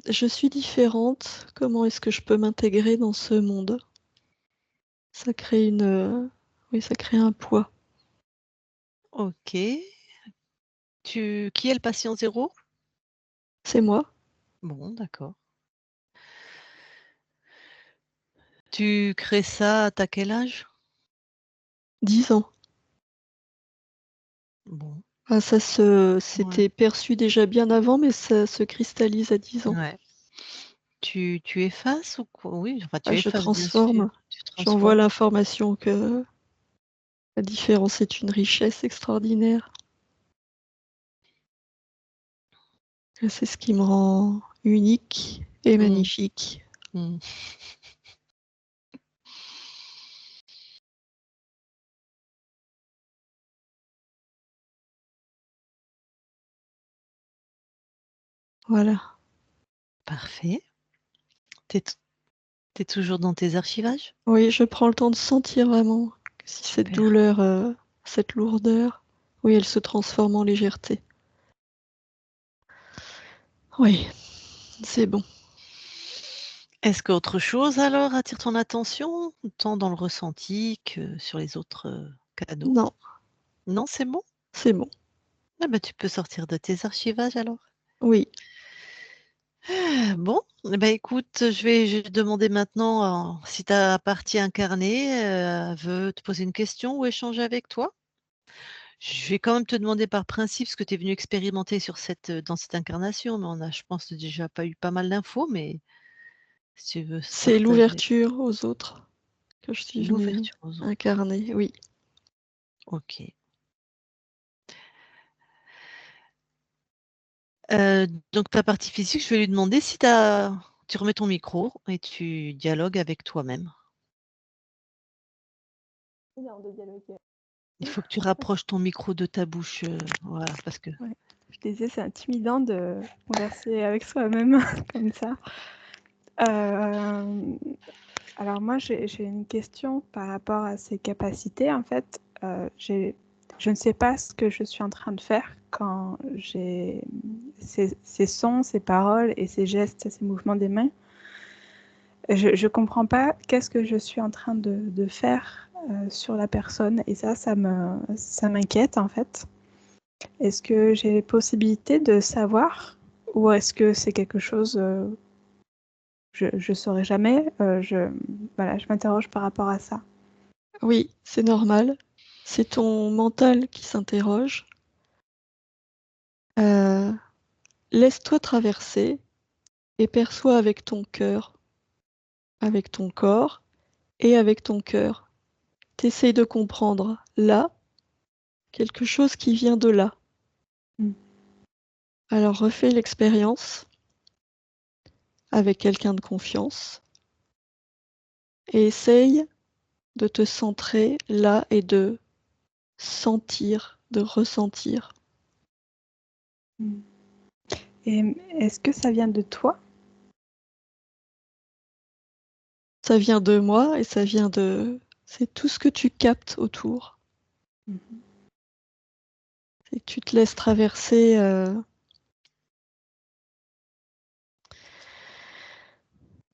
je suis différente, comment est-ce que je peux m'intégrer dans ce monde? Ça crée une, oui, ça crée un poids.
OK. Qui est le patient zéro?
C'est moi,
Bon, d'accord. Tu crées ça à quel âge?
10 ans.
Bon,
Ah ça
ouais,
c'était perçu déjà bien avant, mais ça se cristallise à 10 ans.
ouais. Tu effaces ou quoi? Oui, enfin
Ah,
tu
je
effaces bien sûr,
transforme.
tu
J'envoie
transformes.
l'information que la différence est une richesse extraordinaire. Et c'est ce qui me rend unique et
Mmh.
magnifique.
Mmh.
Voilà.
Parfait. Tu es toujours dans tes archivages?
Oui, je prends le temps de sentir vraiment que si cette
Super,
douleur, cette lourdeur, oui, elle se transforme en légèreté. Oui, c'est bon.
est-ce qu'autre chose alors attire ton attention, tant dans le ressenti que sur les autres, canaux?
Non,
Non, c'est bon?
c'est bon.
Ah bah, tu peux sortir de tes archivages alors.
Oui,
Bon, eh bah, écoute, je vais demander maintenant, si ta partie incarnée, veut te poser une question ou échanger avec toi. Je vais quand même te demander par principe ce que tu es venu expérimenter sur dans cette incarnation, mais on a, je pense, déjà pas eu pas mal d'infos, mais si tu veux se
c'est
partager.
l'ouverture aux autres que je suis venue
L'ouverture aux autres.
incarner, oui.
OK. Donc ta partie physique, je vais lui demander si tu remets ton micro et tu dialogues avec toi-même.
Non, de dialoguer.
Il faut que tu rapproches ton micro de ta bouche, voilà, parce que
Ouais. Je disais, c'est intimidant de converser avec soi-même comme ça. Alors moi, j'ai une question par rapport à ces capacités. En fait, je ne sais pas ce que je suis en train de faire quand j'ai ces sons, ces paroles et ces gestes, ces mouvements des mains. je comprends pas qu'est-ce que je suis en train de faire sur la personne, et ça m'inquiète en fait. Est-ce que j'ai possibilité de savoir, ou est-ce que c'est quelque chose je saurais jamais. Voilà, je m'interroge par rapport à ça.
Oui, c'est normal. C'est ton mental qui s'interroge. Laisse-toi traverser et perçois avec ton cœur, avec ton corps et avec ton cœur. T'essayes de comprendre là quelque chose qui vient de là.
Mm.
Alors refais l'expérience avec quelqu'un de confiance et essaye de te centrer là et de sentir, de ressentir.
Mm. Et est-ce que ça vient de toi?
Ça vient de moi et ça vient de... C'est tout ce que tu captes autour.
Mhm.
Et tu te laisses traverser.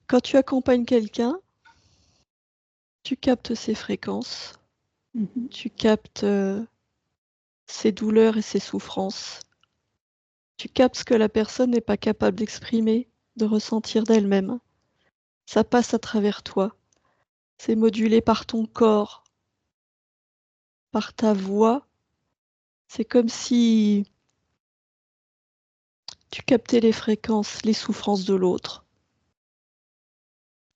Quand tu accompagnes quelqu'un, tu captes ses fréquences,
Mhm.
tu captes ses douleurs et ses souffrances. Tu captes ce que la personne n'est pas capable d'exprimer, de ressentir d'elle-même. Ça passe à travers toi. C'est modulé par ton corps, par ta voix. C'est comme si tu captais les fréquences, les souffrances de l'autre.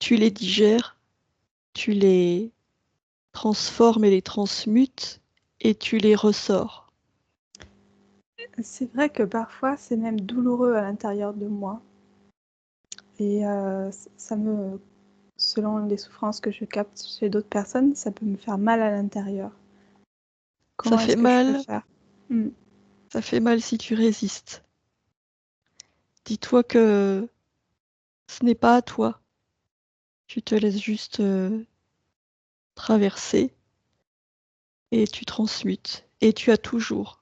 Tu les digères, tu les transformes et les transmutes et tu les ressors.
C'est vrai que parfois, c'est même douloureux à l'intérieur de moi. Et selon les souffrances que je capte chez d'autres personnes, ça peut me faire mal à l'intérieur.
Ça
Comment
fait
est-ce que je peux
mal,
faire? Mm.
ça fait mal si tu résistes. Dis-toi que ce n'est pas à toi. Tu te laisses juste traverser et tu transmutes. Et tu as toujours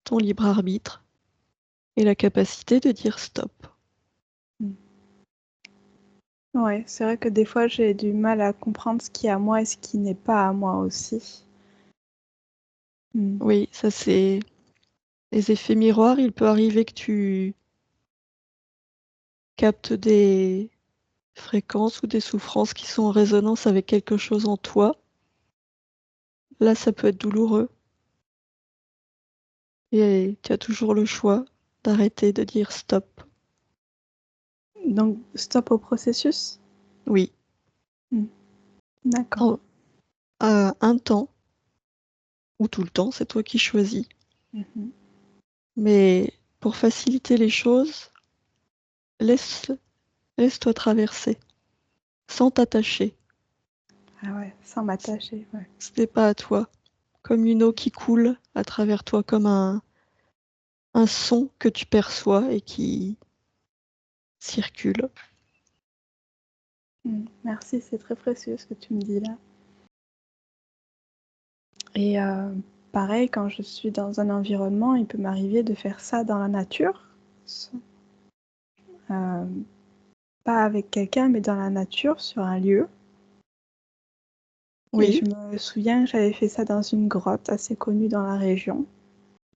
ton libre arbitre et la capacité de dire stop.
Mm. Ouais, c'est vrai que des fois, j'ai du mal à comprendre ce qui est à moi et ce qui n'est pas à moi aussi. Mm.
Oui, ça c'est les effets miroirs. Il peut arriver que tu captes des fréquences ou des souffrances qui sont en résonance avec quelque chose en toi. Là, ça peut être douloureux. Et tu as toujours le choix d'arrêter de dire stop.
Donc, stop au processus?
Oui,
Mm. D'accord.
à un temps ou tout le temps, c'est toi qui choisis.
Mhm.
Mais pour faciliter les choses, laisse, laisse-toi traverser, sans t'attacher.
Ah ouais, sans m'attacher, ouais.
Ce n'est pas à toi. Comme une eau qui coule à travers toi, comme un son que tu perçois et qui circule.
Mm. Merci, c'est très précieux ce que tu me dis là. Et pareil, quand je suis dans un environnement, il peut m'arriver de faire ça dans la nature. Euh, Pas avec quelqu'un, mais dans la nature, sur un lieu. Et
Oui,
je me souviens que j'avais fait ça dans une grotte assez connue dans la région,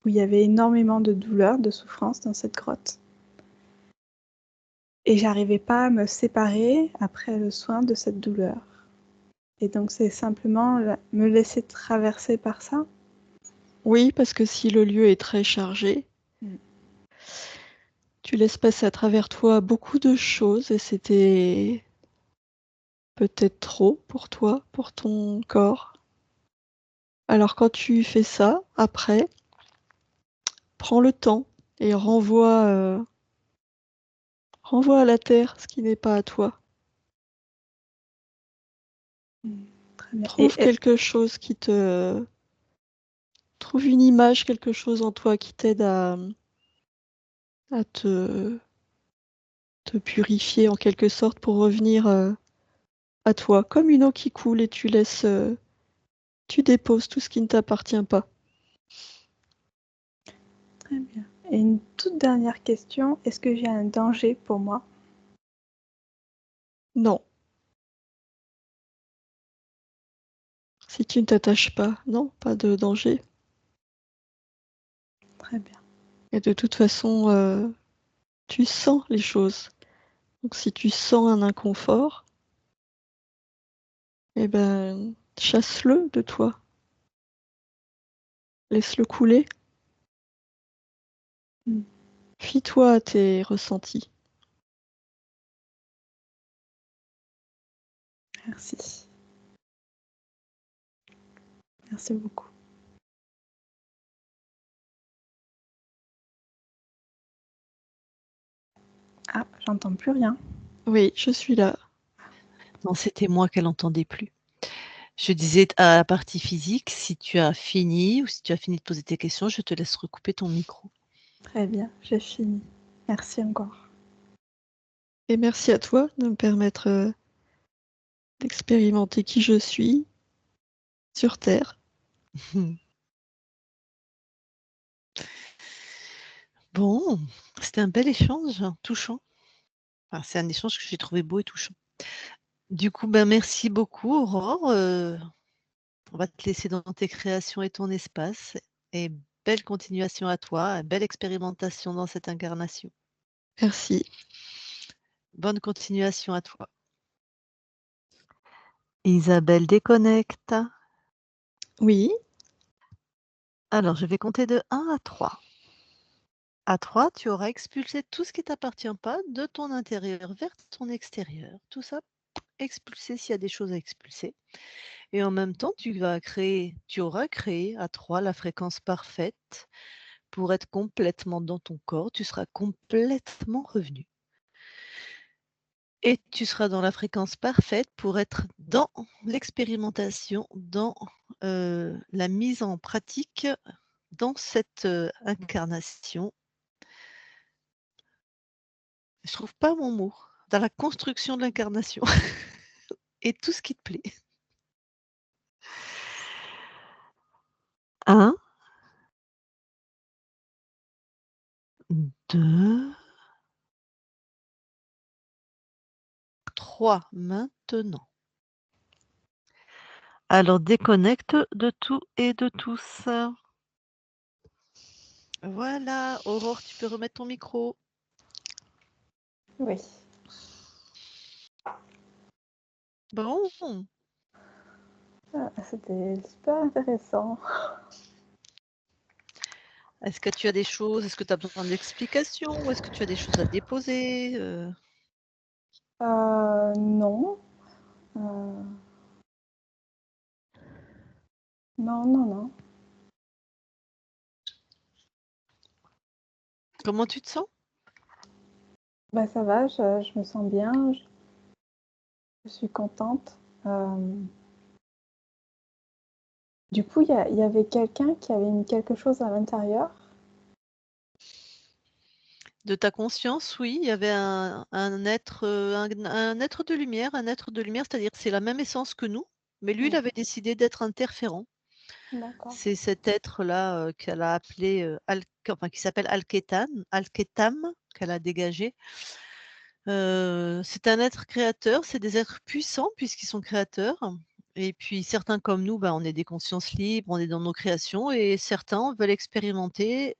où il y avait énormément de douleur, de souffrance dans cette grotte. Et j'arrivais pas à me séparer après le soin de cette douleur. Et donc c'est simplement me laisser traverser par ça.
oui, parce que si le lieu est très chargé,
Mm.
tu laisses passer à travers toi beaucoup de choses et c'était peut-être trop pour toi, pour ton corps. Alors quand tu fais ça, après, prends le temps et renvoie à la terre ce qui n'est pas à toi.
Mm. Très bien.
Trouve quelque chose qui te... Trouve une image, quelque chose en toi qui t'aide à te purifier en quelque sorte pour revenir à toi, comme une eau qui coule et tu laisses, tu déposes tout ce qui ne t'appartient pas.
Très bien. Et une toute dernière question, est-ce que j'ai un danger pour moi?
Non. Si tu ne t'attaches pas, non, pas de danger.
Très bien.
Et de toute façon, tu sens les choses. Donc si tu sens un inconfort, eh ben, chasse-le de toi. Laisse-le couler.
Mmh.
Fie-toi à tes ressentis.
Merci. Merci beaucoup. Ah, j'entends plus rien.
Oui, je suis là.
Non, c'était moi qu'elle entendait plus. Je disais à la partie physique, si tu as fini ou si tu as fini de poser tes questions, je te laisse recouper ton micro.
Très bien, j'ai fini. Merci encore.
Et merci à toi de me permettre d'expérimenter qui je suis sur Terre.
Bon, c'était un bel échange, touchant. Enfin, c'est un échange que j'ai trouvé beau et touchant. Du coup, ben, merci beaucoup Aurore, on va te laisser dans tes créations et ton espace et belle continuation à toi, belle expérimentation dans cette incarnation.
Merci.
Bonne continuation à toi. Isabelle déconnecte.
Oui,
Alors, je vais compter de 1 à 3. À 3, tu auras expulsé tout ce qui t'appartient pas de ton intérieur vers ton extérieur. Tout ça, expulsé s'il y a des choses à expulser. Et en même temps, tu auras créé à 3 la fréquence parfaite pour être complètement dans ton corps. Tu seras complètement revenu. Et tu seras dans la fréquence parfaite pour être dans l'expérimentation, dans la mise en pratique, dans cette incarnation. Je trouve pas mon mot. Dans la construction de l'incarnation et tout ce qui te plaît. 1, 2, 3 maintenant. Alors déconnecte de tout et de tous. Voilà, Aurore, tu peux remettre ton micro.
Oui.
Bon,
Ah, c'était super intéressant.
est-ce que tu as des choses, est-ce que tu as besoin d'explications ou est-ce que tu as des choses à déposer?
Non. Non, non, non.
Comment tu te sens?
Bah, ça va, je me sens bien, je suis contente. Du coup, il y avait quelqu'un qui avait mis quelque chose à l'intérieur.
De ta conscience, oui, il y avait un être, un être de lumière, c'est-à-dire que c'est la même essence que nous, mais lui, il avait décidé d'être interférent.
D'accord.
C'est cet être-là, qu'elle a appelé, enfin qui s'appelle Alketam, qu'elle a dégagé. C'est un être créateur, c'est des êtres puissants puisqu'ils sont créateurs et puis certains comme nous, on est des consciences libres, on est dans nos créations et certains veulent expérimenter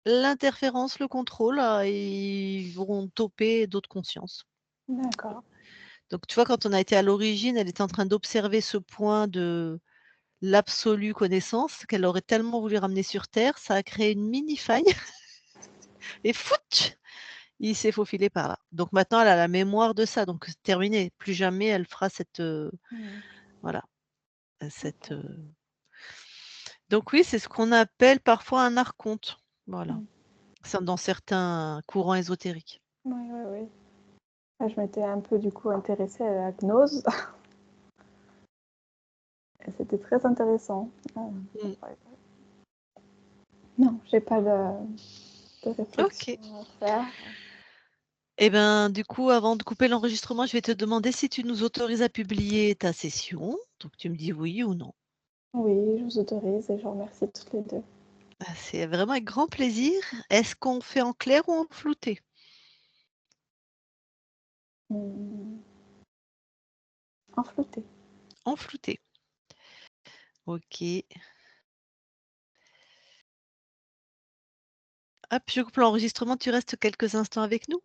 l'interférence, le contrôle, et ils vont toper d'autres consciences.
D'accord.
Donc tu vois, quand on a été à l'origine, elle était en train d'observer ce point de l'absolue connaissance qu'elle aurait tellement voulu ramener sur terre, ça a créé une mini faille et fouch! Il s'est faufilé par là. Donc maintenant, elle a la mémoire de ça, donc c'est terminé. Plus jamais elle fera cette, voilà, cette,
OK.
donc oui, c'est ce qu'on appelle parfois un archonte. Voilà.
Mmh.
C'est dans certains courants ésotériques.
Oui, oui, oui. Ah, je m'étais un peu du coup intéressée à la gnose. Et c'était très intéressant.
Mmh.
Non, j'ai pas de réflexion
OK.
à faire.
Et ben, du coup, avant de couper l'enregistrement, je vais te demander si tu nous autorises à publier ta session. Donc tu me dis oui ou non.
Oui, je vous autorise et je vous remercie toutes les deux.
C'est vraiment avec grand plaisir. Est-ce qu'on fait en clair ou en flouté?
Mmh. Enflouté.
Enflouté. OK. Hop, je coupe l'enregistrement, tu restes quelques instants avec nous?